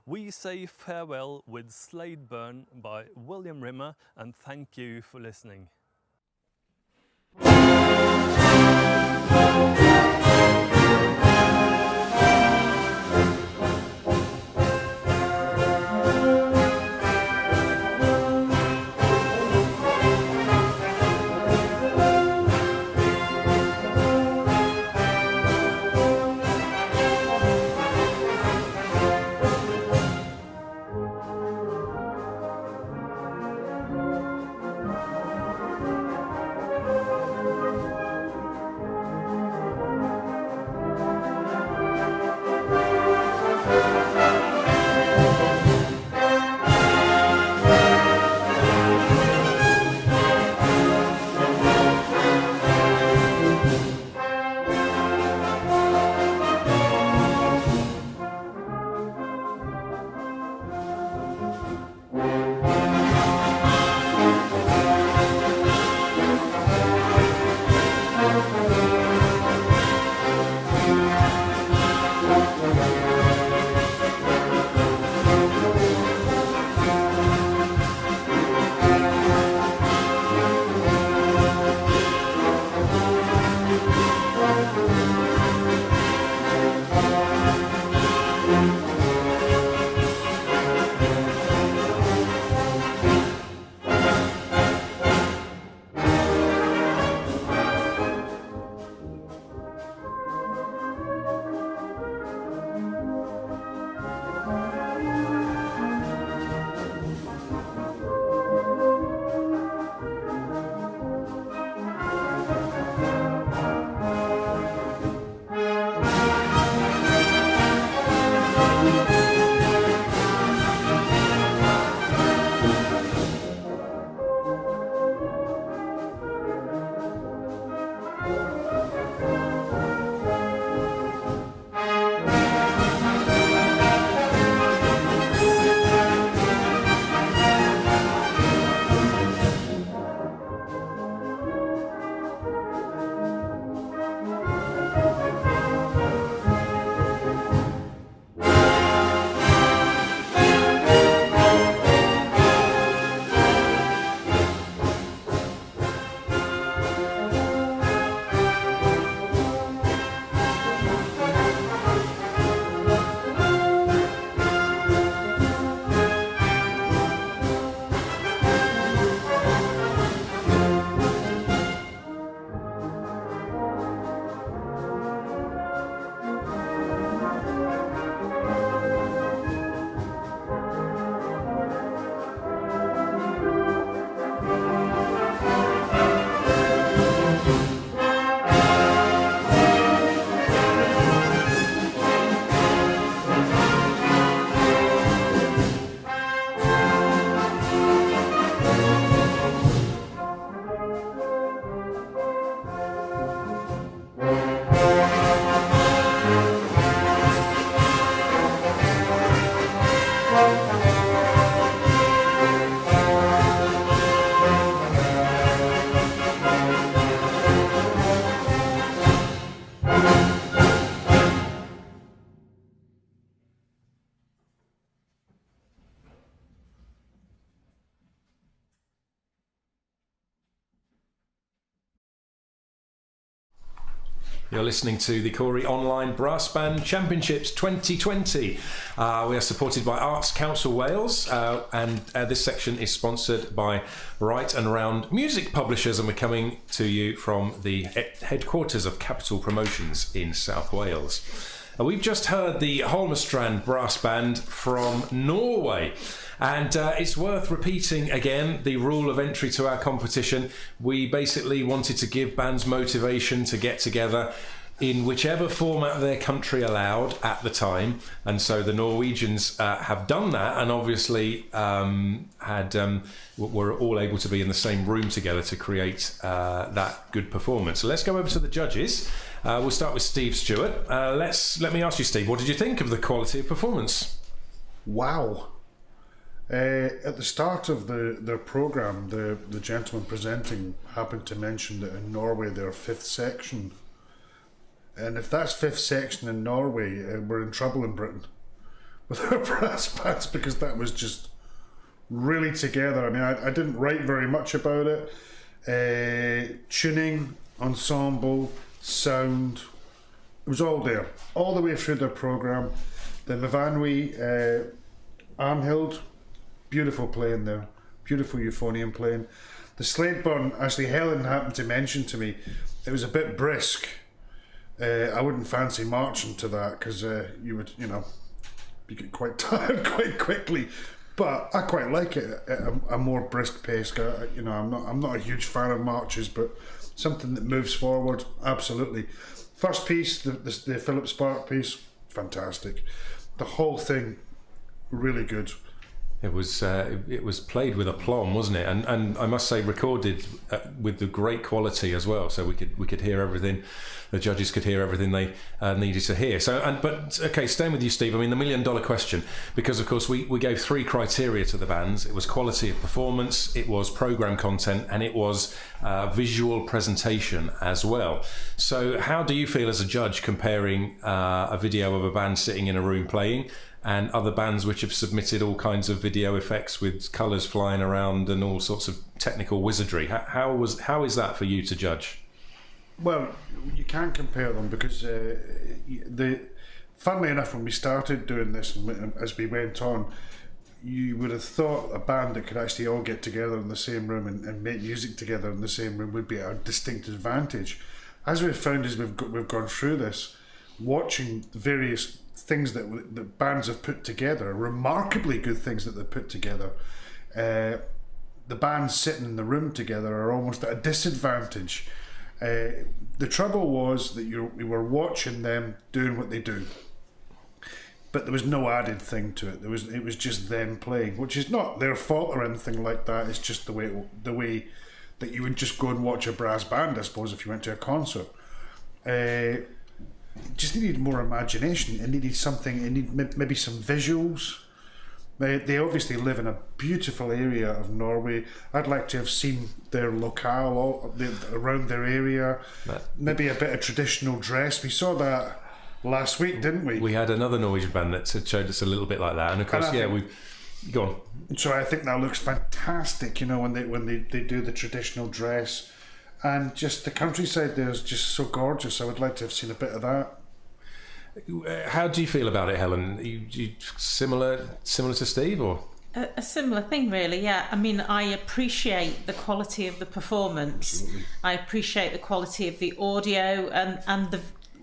S10: We say farewell with Sladeburn by William Rimmer, and thank you for listening.
S4: You're listening to the Cory Online Brass Band Championships 2020. We are supported by Arts Council Wales, and this section is sponsored by Right and Round Music Publishers, and we're coming to you from the headquarters of Capital Promotions in South Wales. We've just heard the Holmestrand Brass Band from Norway. And it's worth repeating again the rule of entry to our competition. We basically wanted to give bands motivation to get together in whichever format their country allowed at the time, and so the Norwegians have done that, and obviously were all able to be in the same room together to create that good performance. So let's go over to the judges. We'll start with Steve Stewart. Let me ask you, Steve, what did you think of the quality of performance?
S7: Wow. At the start of their programme, the gentleman presenting happened to mention that in Norway they're fifth section. And if that's fifth section in Norway, we're in trouble in Britain with our brass bands, because that was just really together. I mean, I didn't write very much about it. Tuning, ensemble, sound, it was all there, all the way through their programme. The Mavanwi, Arnhild, beautiful playing there, beautiful euphonium playing. The Sladeburn, actually Helen happened to mention to me, it was a bit brisk. I wouldn't fancy marching to that, because you would, you get quite tired quite quickly. But I quite like it, a more brisk pace. I'm not a huge fan of marches, but something that moves forward, absolutely. First piece, the Philip Spark piece, fantastic. The whole thing, really good.
S4: It was played with aplomb, wasn't it? And I must say, recorded with the great quality as well. So we could hear everything. The judges could hear everything they needed to hear. But okay, staying with you, Steve. I mean, the $1 million question, because of course we gave 3 criteria to the bands. It was quality of performance, it was programme content, and it was visual presentation as well. So how do you feel as a judge comparing a video of a band sitting in a room playing and other bands which have submitted all kinds of video effects with colours flying around and all sorts of technical wizardry? How is that for you to judge?
S7: Well, you can't compare them, because funnily enough, when we started doing this and as we went on, you would have thought a band that could actually all get together in the same room and make music together in the same room would be a distinct advantage. As we've found as we've gone through this, watching the various things that bands have put together, remarkably good things that they've put together, the bands sitting in the room together are almost at a disadvantage. The trouble was that we were watching them doing what they do. but there was no added thing to it. It was just them playing, which is not their fault or anything like that. It's just the way that you would just go and watch a brass band, I suppose, if you went to a concert. Just needed more imagination. It needed something. It needed maybe some visuals. They obviously live in a beautiful area of Norway. I'd like to have seen their locale around their area. Maybe a bit of traditional dress. We saw that last week, didn't we?
S4: We had another Norwegian band that showed us a little bit like that, and of course, we've gone.
S7: So I think that looks fantastic. When they do the traditional dress, and just the countryside there is just so gorgeous. I would like to have seen a bit of that.
S4: How do you feel about it, Helen? You similar to Steve, or
S5: a similar thing, really? Yeah. I mean, I appreciate the quality of the performance.
S7: Absolutely.
S5: I appreciate the quality of the audio and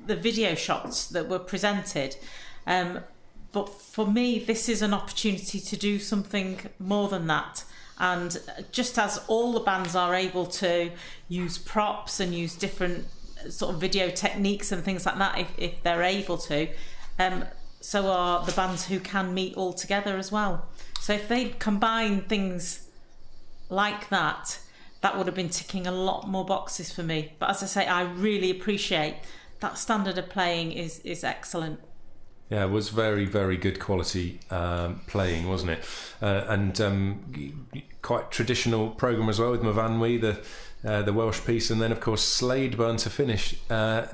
S5: the video shots that were presented. But for me, this is an opportunity to do something more than that. And just as all the bands are able to use props and use different sort of video techniques and things like that, if they're able to, so are the bands who can meet all together as well. So if they combine things like that, that would have been ticking a lot more boxes for me. But as I say, I really appreciate that standard of playing is excellent.
S4: Yeah, it was very, very good quality playing, wasn't it? And quite traditional programme as well, with Myfanwy, the Welsh piece, and then of course Sladeburn to finish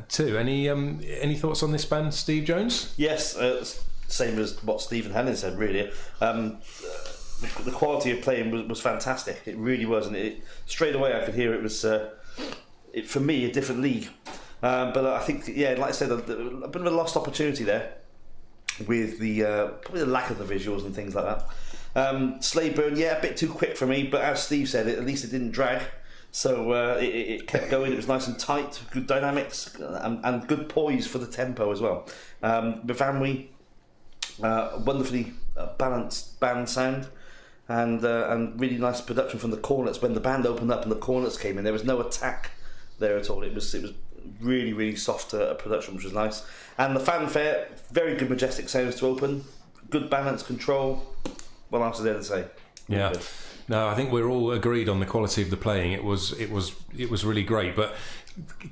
S4: too. Any thoughts on this band, Steve Jones?
S3: Yes, same as what Steve and Helen said, really. The quality of playing was fantastic. It really was, and straight away I could hear it was, for me, a different league. But I think, like I said, a bit of a lost opportunity there with probably the lack of the visuals and things like that. Sladeburn, a bit too quick for me, but as Steve said, at least it didn't drag. So it kept going. It was nice and tight, good dynamics, and good poise for the tempo as well. Myfanwy, wonderfully balanced band sound, and really nice production from the cornets. When the band opened up and the cornets came in, there was no attack there at all. It was really, really soft production, which was nice. And the fanfare, very good majestic sounds to open, good balance, control. What else is there to say?
S4: Yeah. No, I think we're all agreed on the quality of the playing. It was really great, but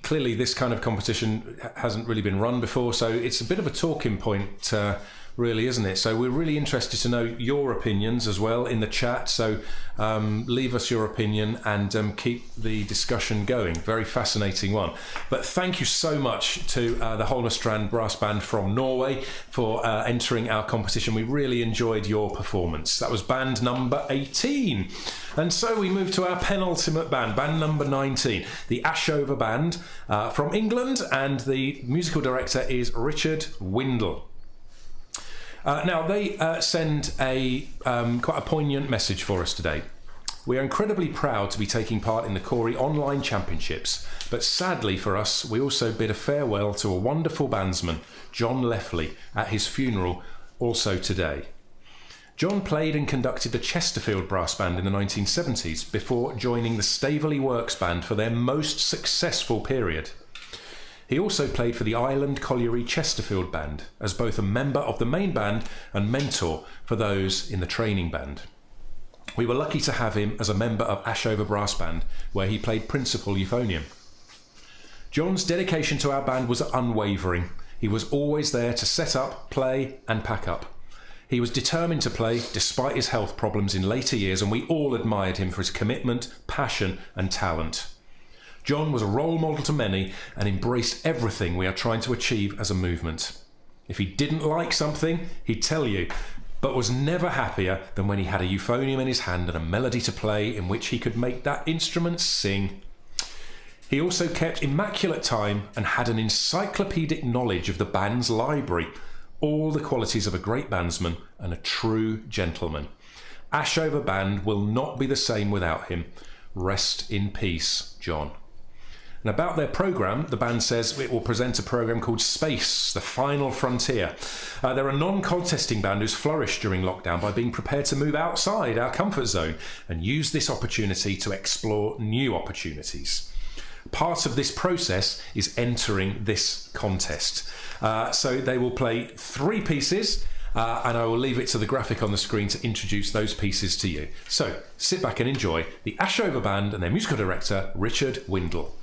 S4: clearly this kind of competition hasn't really been run before, so it's a bit of a talking point, really, isn't it? So we're really interested to know your opinions as well in the chat. So leave us your opinion and keep the discussion going. Very fascinating one. But thank you so much to the Holmestrand Brass Band from Norway for entering our competition. We really enjoyed your performance. That was band number 18. And so we move to our penultimate band, band number 19, the Ashover Band from England, and the musical director is Richard Windle. Now, they send quite a poignant message for us today. We are incredibly proud to be taking part in the Cory Online Championships, but sadly for us, we also bid a farewell to a wonderful bandsman, John Lefley, at his funeral also today. John played and conducted the Chesterfield Brass Band in the 1970s before joining the Staveley Works Band for their most successful period. He also played for the Ireland Colliery Chesterfield Band as both a member of the main band and mentor for those in the training band. We were lucky to have him as a member of Ashover Brass Band, where he played principal euphonium. John's dedication to our band was unwavering. He was always there to set up, play and pack up. He was determined to play despite his health problems in later years, and we all admired him for his commitment, passion and talent. John was a role model to many and embraced everything we are trying to achieve as a movement. If he didn't like something, he'd tell you, but was never happier than when he had a euphonium in his hand and a melody to play in which he could make that instrument sing. He also kept immaculate time and had an encyclopedic knowledge of the band's library, all the qualities of a great bandsman and a true gentleman. Ashover Band will not be the same without him. Rest in peace, John. And about their programme, the band says it will present a programme called Space, the Final Frontier. They're a non-contesting band who's flourished during lockdown by being prepared to move outside our comfort zone and use this opportunity to explore new opportunities. Part of this process is entering this contest. So they will play 3 pieces, and I will leave it to the graphic on the screen to introduce those pieces to you. So sit back and enjoy the Ashover Band and their musical director, Richard Windle.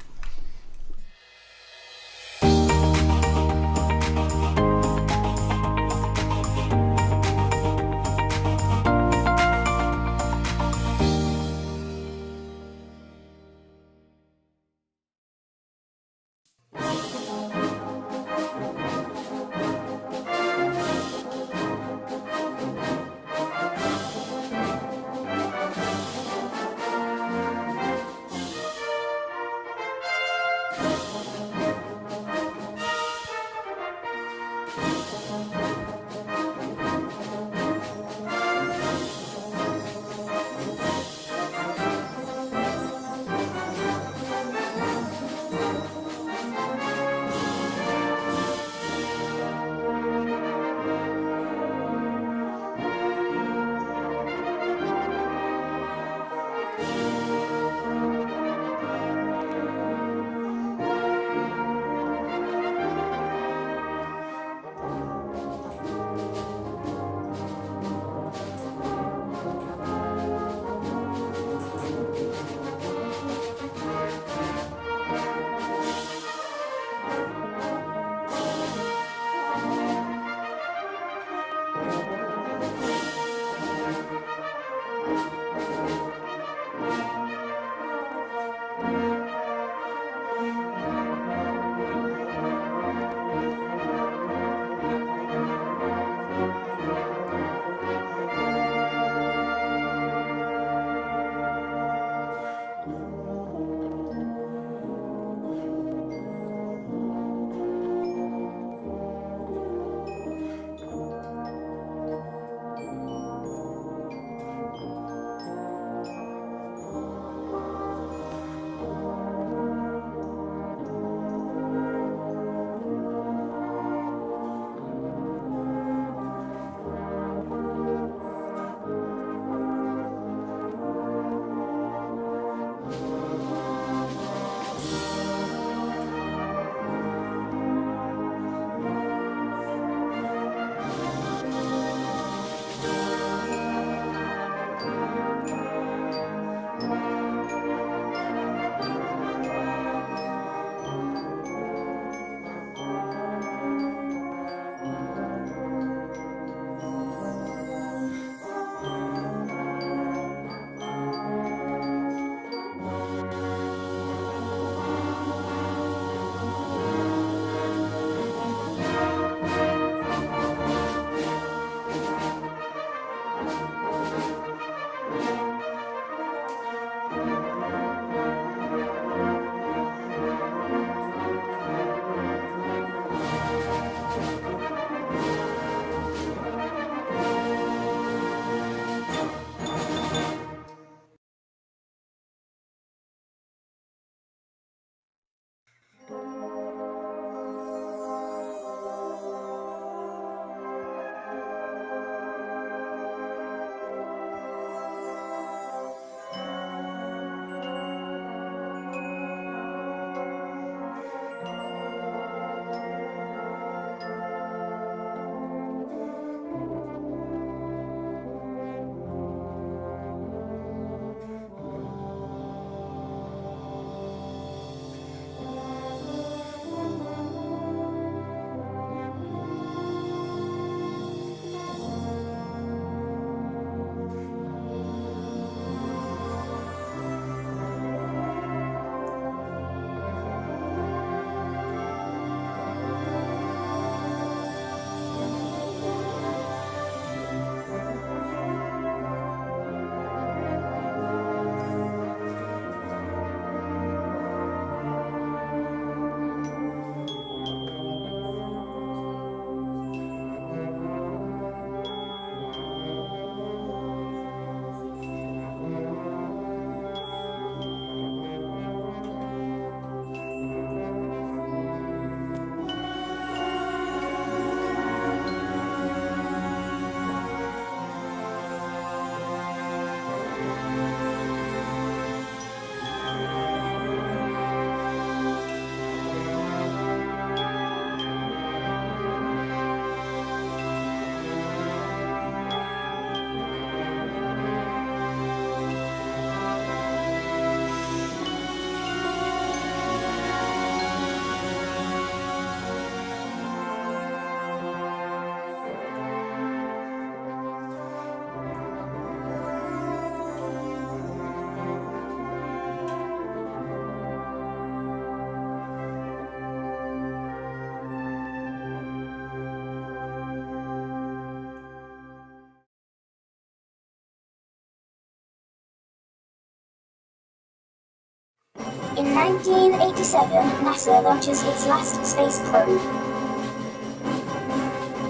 S11: 1987, NASA launches its last space probe.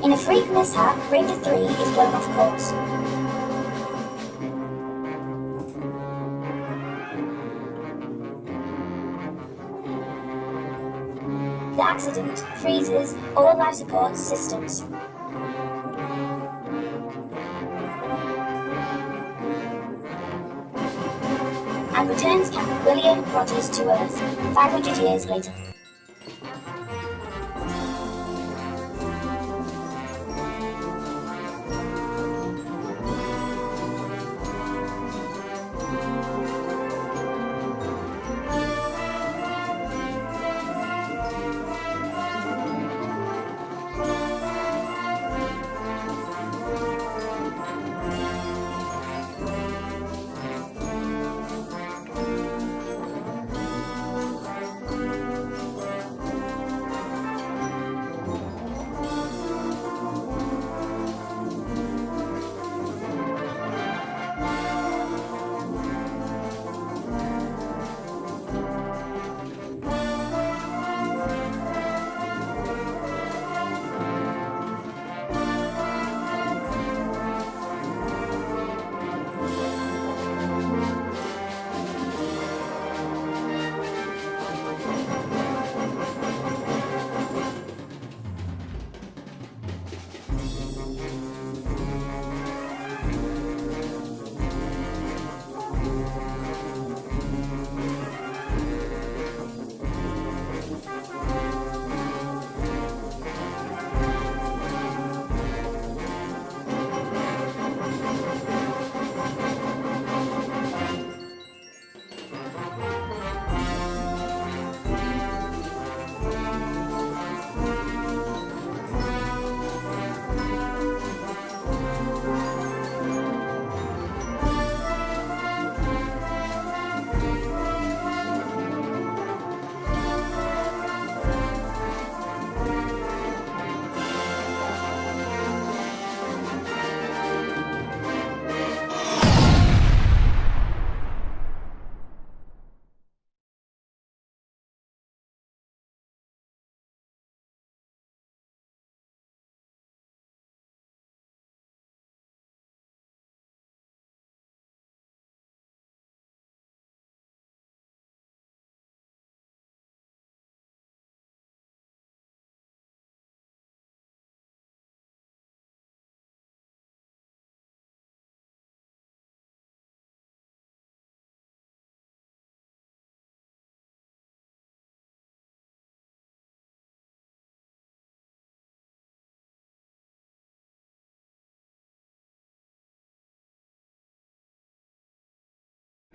S11: In a freak mishap, Ranger 3 is blown off course. The accident freezes all life support systems. And returns Captain William Rogers to Earth 500 years later.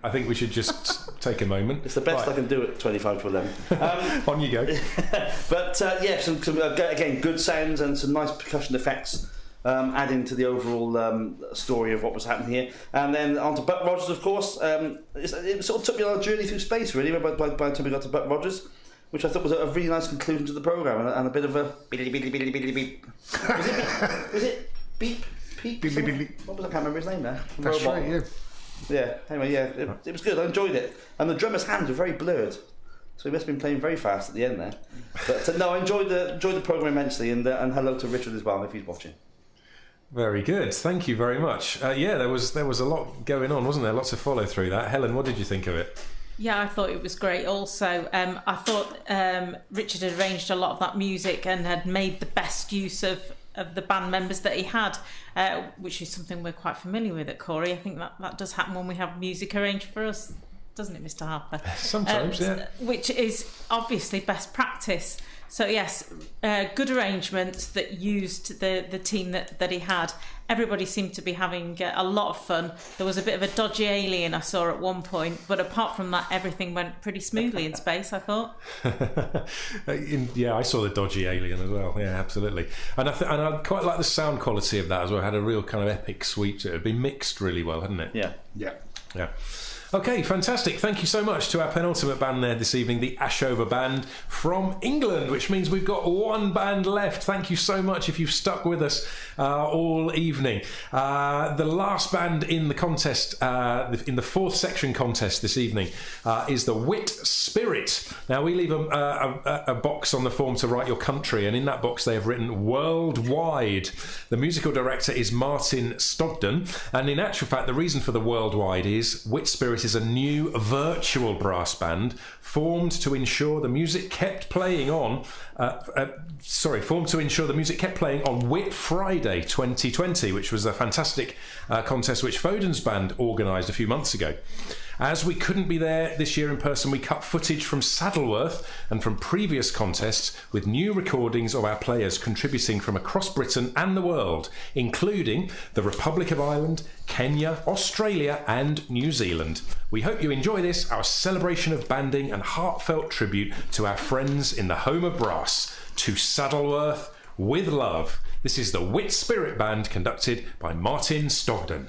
S4: I think we should just take a moment.
S3: It's the best I can do at 25 to 11.
S4: On you go.
S3: But yeah, some again, good sounds and some nice percussion effects, adding to the overall story of what was happening here. And then on to Buck Rogers, of course. It sort of took me on a journey through space, really, by the time we got to Buck Rogers, which I thought was a really nice conclusion to the programme, and a bit of a beep. Was it beep? Peep? What was I can't remember his name there.
S7: That's right, yeah.
S3: Yeah, anyway, yeah, it was good. I enjoyed it. And the drummer's hands were very blurred, so he must have been playing very fast at the end there. But no, I enjoyed the programme immensely, and hello to Richard as well, if he's watching.
S4: Very good, thank you very much. Yeah, there was a lot going on, wasn't there? Lots of follow through that. Helen, what did you think of it?
S5: Yeah, I thought it was great also. I thought Richard had arranged a lot of that music and had made the best use of the band members that he had, which is something we're quite familiar with at Cory. I think that does happen when we have music arranged for us, doesn't it, Mr. Harper?
S4: Sometimes, yeah.
S5: Which is obviously best practice. So yes, good arrangements that used the team that he had. Everybody seemed to be having a lot of fun. There was a bit of a dodgy alien I saw at one point, but apart from that, everything went pretty smoothly in space, I thought.
S4: Yeah, I saw the dodgy alien as well. Yeah, absolutely. And I quite like the sound quality of that as well. It had a real kind of epic sweep to it. It'd been mixed really well, hadn't it?
S3: Yeah.
S4: Yeah. Okay, fantastic. Thank you so much to our penultimate band there this evening, the Ashover Band from England, which means we've got one band left. Thank you so much if you've stuck with us all evening. The last band in the contest, in the fourth section contest this evening, is the Wit Spirit. Now, we leave a box on the form to write your country, and in that box they have written worldwide. The musical director is Martin Stogden, and in actual fact, the reason for the worldwide is Wit Spirit is a new virtual brass band formed to ensure the music kept playing on Whit Friday 2020, which was a fantastic contest which Foden's band organised a few months ago. As we couldn't be there this year in person, we cut footage from Saddleworth and from previous contests with new recordings of our players contributing from across Britain and the world, including the Republic of Ireland, Kenya, Australia and New Zealand. We hope you enjoy this, our celebration of banding and heartfelt tribute to our friends in the home of brass. To Saddleworth, with love. This is the Wit Spirit Band conducted by Martin Stogden.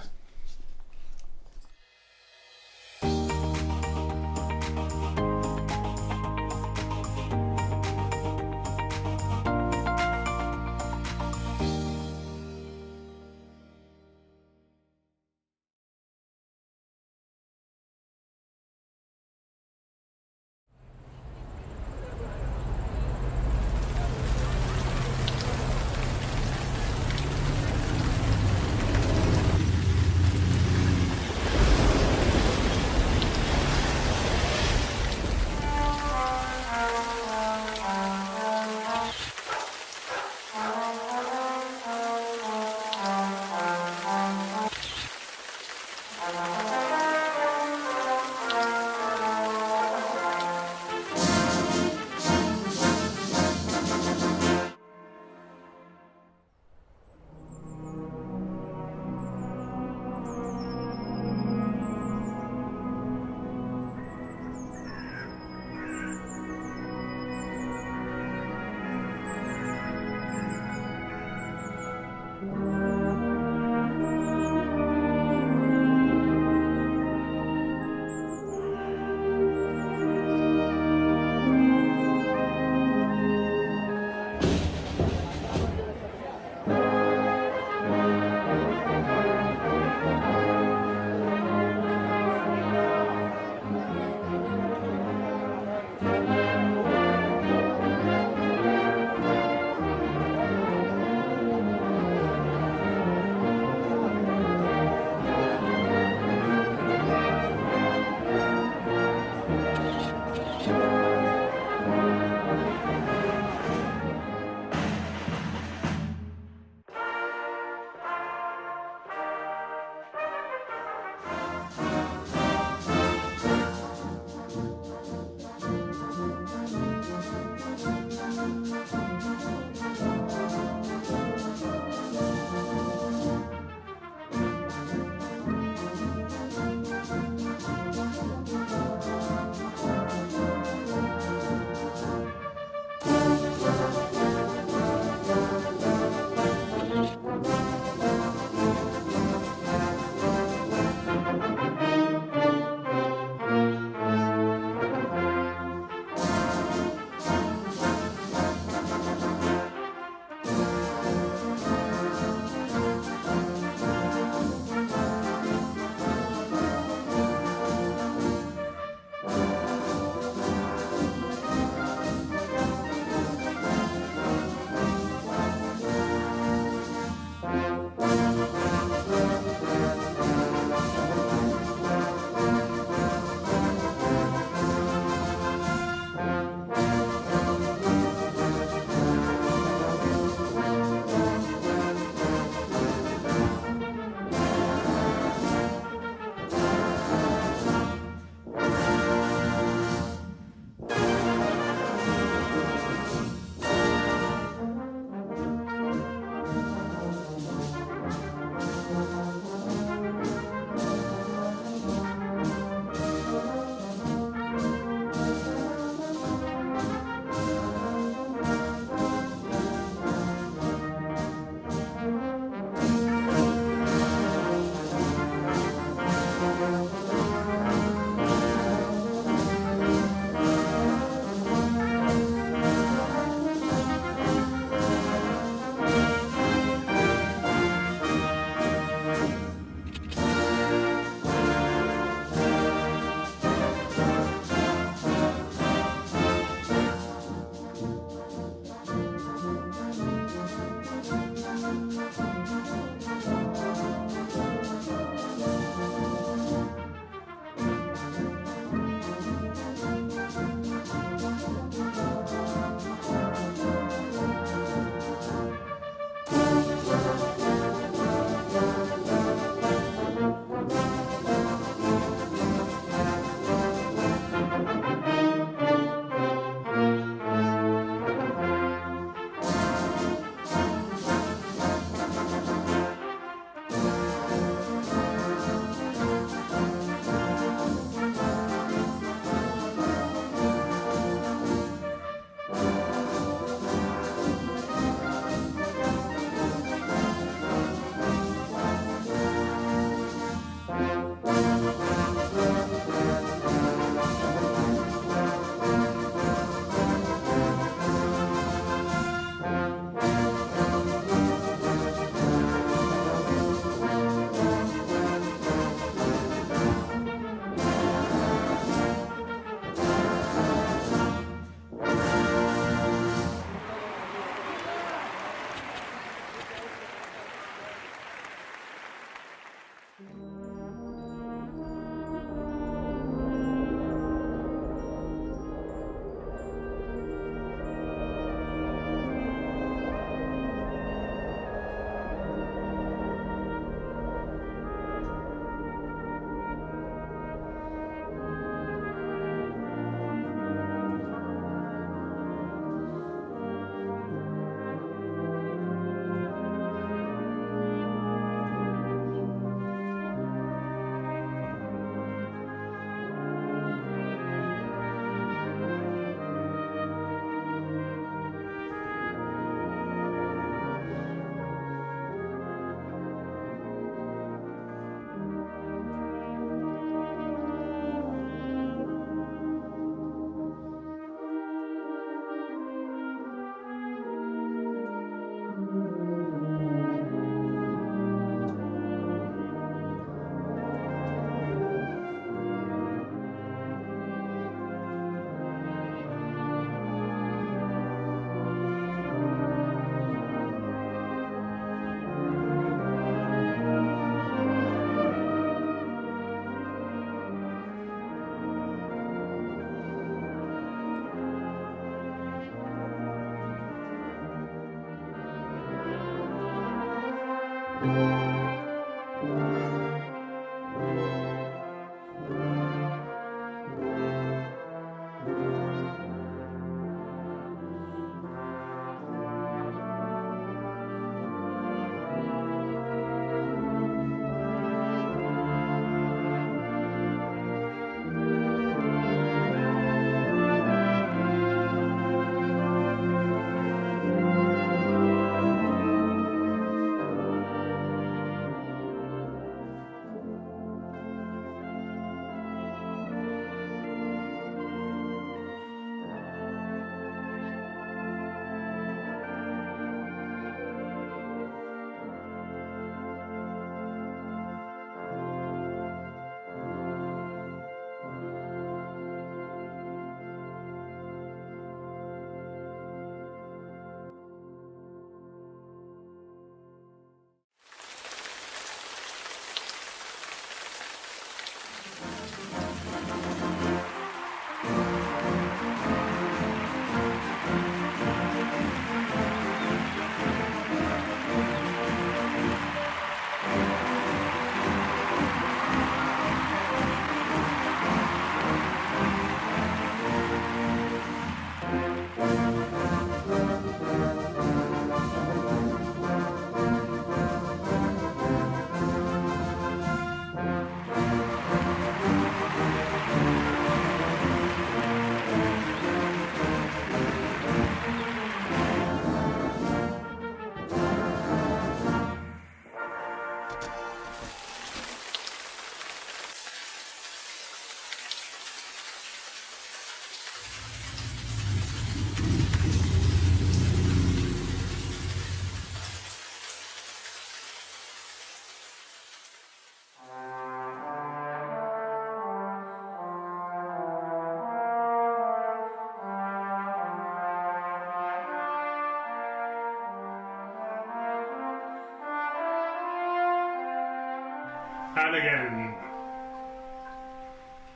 S12: And again,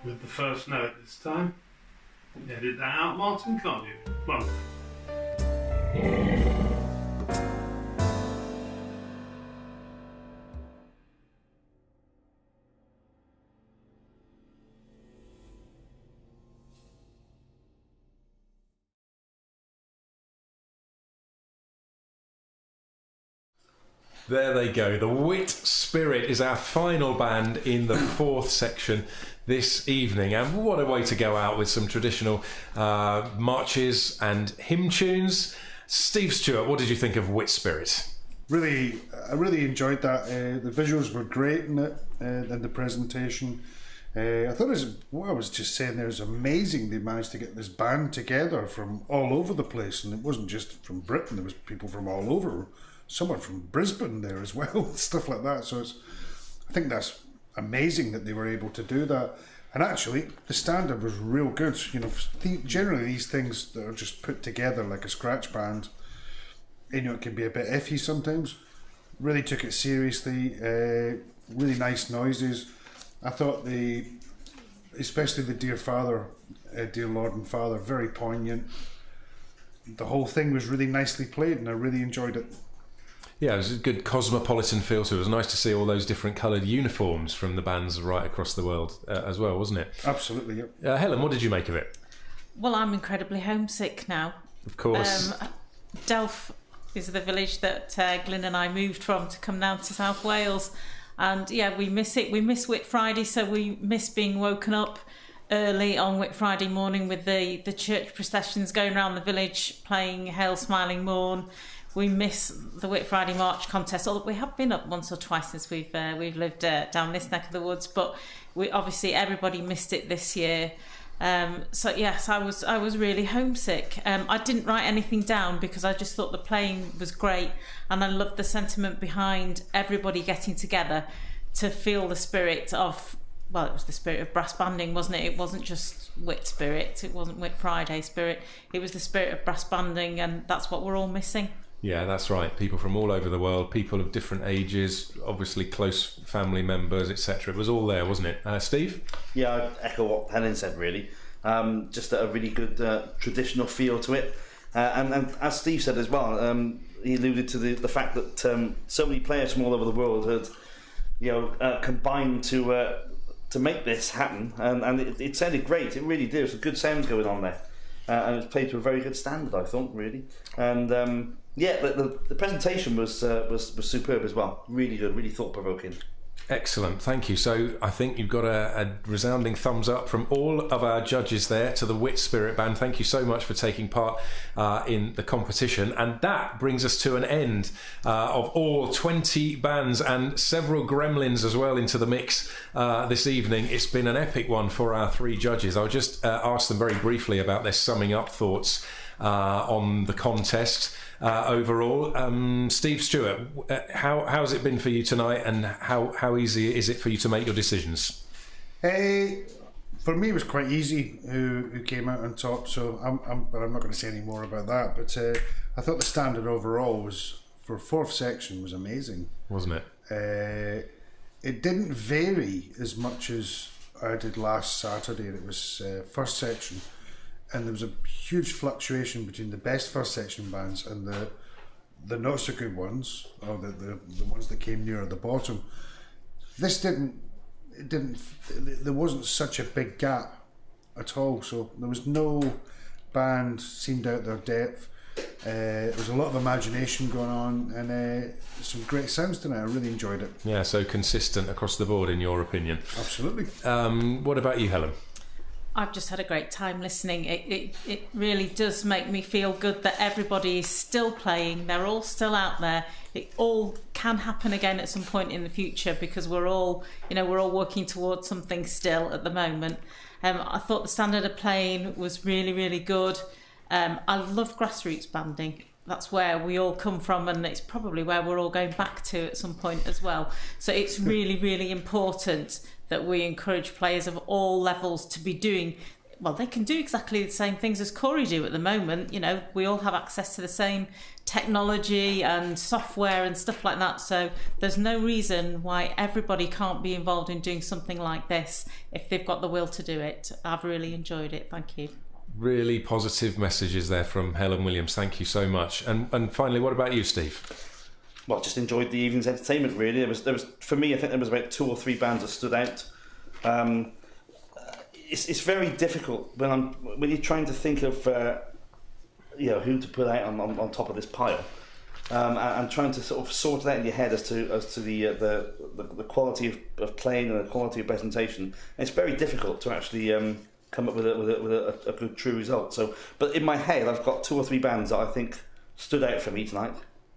S12: with the first note this time. Edit that out, Martin, can't you? Well.
S4: There they go. The Wit Spirit is our final band in the fourth section this evening, and what a way to go out with some traditional marches and hymn tunes. Steve Stewart, what did you think of Wit Spirit?
S7: I really enjoyed that. The visuals were great in it, in the presentation. I thought what I was just saying there is amazing. They managed to get this band together from all over the place, and it wasn't just from Britain. There was people from all over. Someone from Brisbane there as well, stuff like that. So I think that's amazing that they were able to do that. And actually, the standard was real good. You know, generally these things that are just put together like a scratch band, you know, it can be a bit iffy sometimes. Really took it seriously. Really nice noises. I thought especially the Dear Father, Dear Lord and Father, very poignant. The whole thing was really nicely played, and I really enjoyed it.
S4: Yeah, it was a good cosmopolitan feel, so it was nice to see all those different coloured uniforms from the bands right across the world as well, wasn't it?
S7: Absolutely, yep.
S4: Helen, what did you make of it?
S5: Well, I'm incredibly homesick now.
S4: Of course.
S5: Delph is the village that Glyn and I moved from to come down to South Wales. And yeah, we miss it. We miss Whit Friday, so we miss being woken up early on Whit Friday morning with the church processions going around the village playing Hail Smiling Morn. We miss the Whit Friday March contest, although we have been up once or twice since we've lived down this neck of the woods, but we obviously everybody missed it this year. So yes, I was really homesick. I didn't write anything down because I just thought the playing was great, and I loved the sentiment behind everybody getting together to feel the spirit of, well, it was the spirit of brass banding, wasn't it? It wasn't just Whit spirit, it wasn't Whit Friday spirit, it was the spirit of brass banding, and that's what we're all missing.
S4: Yeah, that's right. People from all over the world, people of different ages, obviously close family members, etc. It was all there, wasn't it? Steve?
S3: Yeah, I echo what Helen said, really. Just a really good traditional feel to it. And as Steve said as well, he alluded to the fact that so many players from all over the world had combined to make this happen, and it sounded great. It really did. There was some good sounds going on there, and it was played to a very good standard, I thought, really. And the presentation was superb as well. Really good, really thought provoking.
S4: Excellent, thank you. So I think you've got a resounding thumbs up from all of our judges there to the Wit Spirit Band. Thank you so much for taking part in the competition. And that brings us to an end of all 20 bands and several gremlins as well into the mix this evening. It's been an epic one for our 3 judges. I'll just ask them very briefly about their summing up thoughts on the contest. Overall, Steve Stewart, how's it been for you tonight, and how easy is it for you to make your decisions?
S7: For me, it was quite easy who came out on top. So I'm not going to say any more about that. But I thought the standard overall was, for 4th section, was amazing,
S4: wasn't it?
S7: It didn't vary as much as I did last Saturday. It was 1st section. And there was a huge fluctuation between the best 1st section bands and the not so good ones, or the ones that came near the bottom. This didn't. There wasn't such a big gap at all. So there was no band seemed out their depth. There was a lot of imagination going on, and some great sounds tonight. I really enjoyed it.
S4: Yeah, so consistent across the board, in your opinion.
S7: Absolutely.
S4: What about you, Helen?
S5: I've just had a great time listening. It really does make me feel good that everybody is still playing. They're all still out there. It all can happen again at some point in the future, because we're all working towards something still at the moment. I thought the standard of playing was really, really good. I love grassroots banding. That's where we all come from, and it's probably where we're all going back to at some point as well. So it's really, really important that we encourage players of all levels to be doing, well, they can do exactly the same things as Cory do at the moment. We all have access to the same technology and software and stuff like that. So there's no reason why everybody can't be involved in doing something like this if they've got the will to do it. I've really enjoyed it. Thank you.
S4: Really positive messages there from Helen Williams. Thank you so much. And finally, what about you, Steve?
S3: Well, just enjoyed the evening's entertainment, really. There was for me, I think there was about 2 or 3 bands that stood out. It's very difficult when you're trying to think of who to put out on top of this pile, and trying to sort of sort it out in your head as to the quality of playing and the quality of presentation. And it's very difficult to actually come up with a good true result. So, but in my head, I've got 2 or 3 bands that I think stood out for me tonight.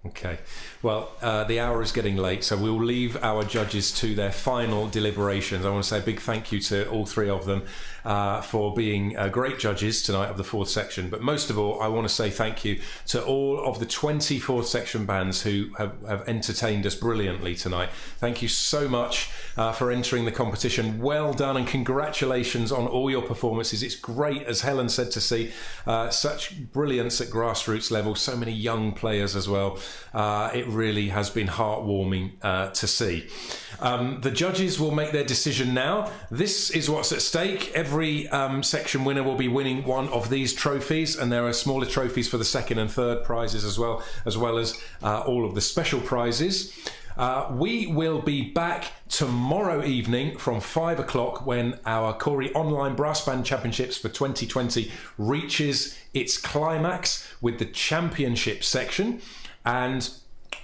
S4: Okay, well, the hour is getting late, so we'll leave our judges to their final deliberations. I want to say a big thank you to all 3 of them for being great judges tonight of the 4th section. But most of all, I want to say thank you to all of the 20 4th section bands who have entertained us brilliantly tonight. Thank you so much for entering the competition. Well done, and congratulations on all your performances. It's great, as Helen said, to see such brilliance at grassroots level, so many young players as well. It really has been heartwarming to see. The judges will make their decision now. This is what's at stake. Every section winner will be winning one of these trophies, and there are smaller trophies for the 2nd and 3rd prizes as well as all of the special prizes. We will be back tomorrow evening from 5 o'clock when our Cory Online Brass Band Championships for 2020 reaches its climax with the championship section. And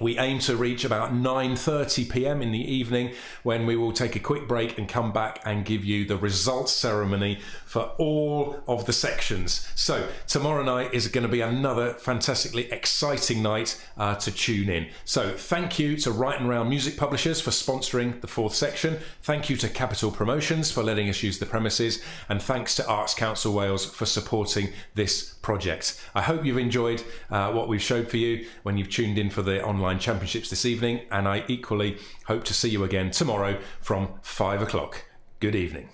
S4: we aim to reach about 9:30 p.m. in the evening, when we will take a quick break and come back and give you the results ceremony for all of the sections. So tomorrow night is going to be another fantastically exciting night to tune in. So thank you to Right and Round Music Publishers for sponsoring the 4th section. Thank you to Capital Promotions for letting us use the premises, and thanks to Arts Council Wales for supporting this project. I hope you've enjoyed what we've showed for you when you've tuned in for the online championships this evening, and I equally hope to see you again tomorrow from 5 o'clock. Good evening.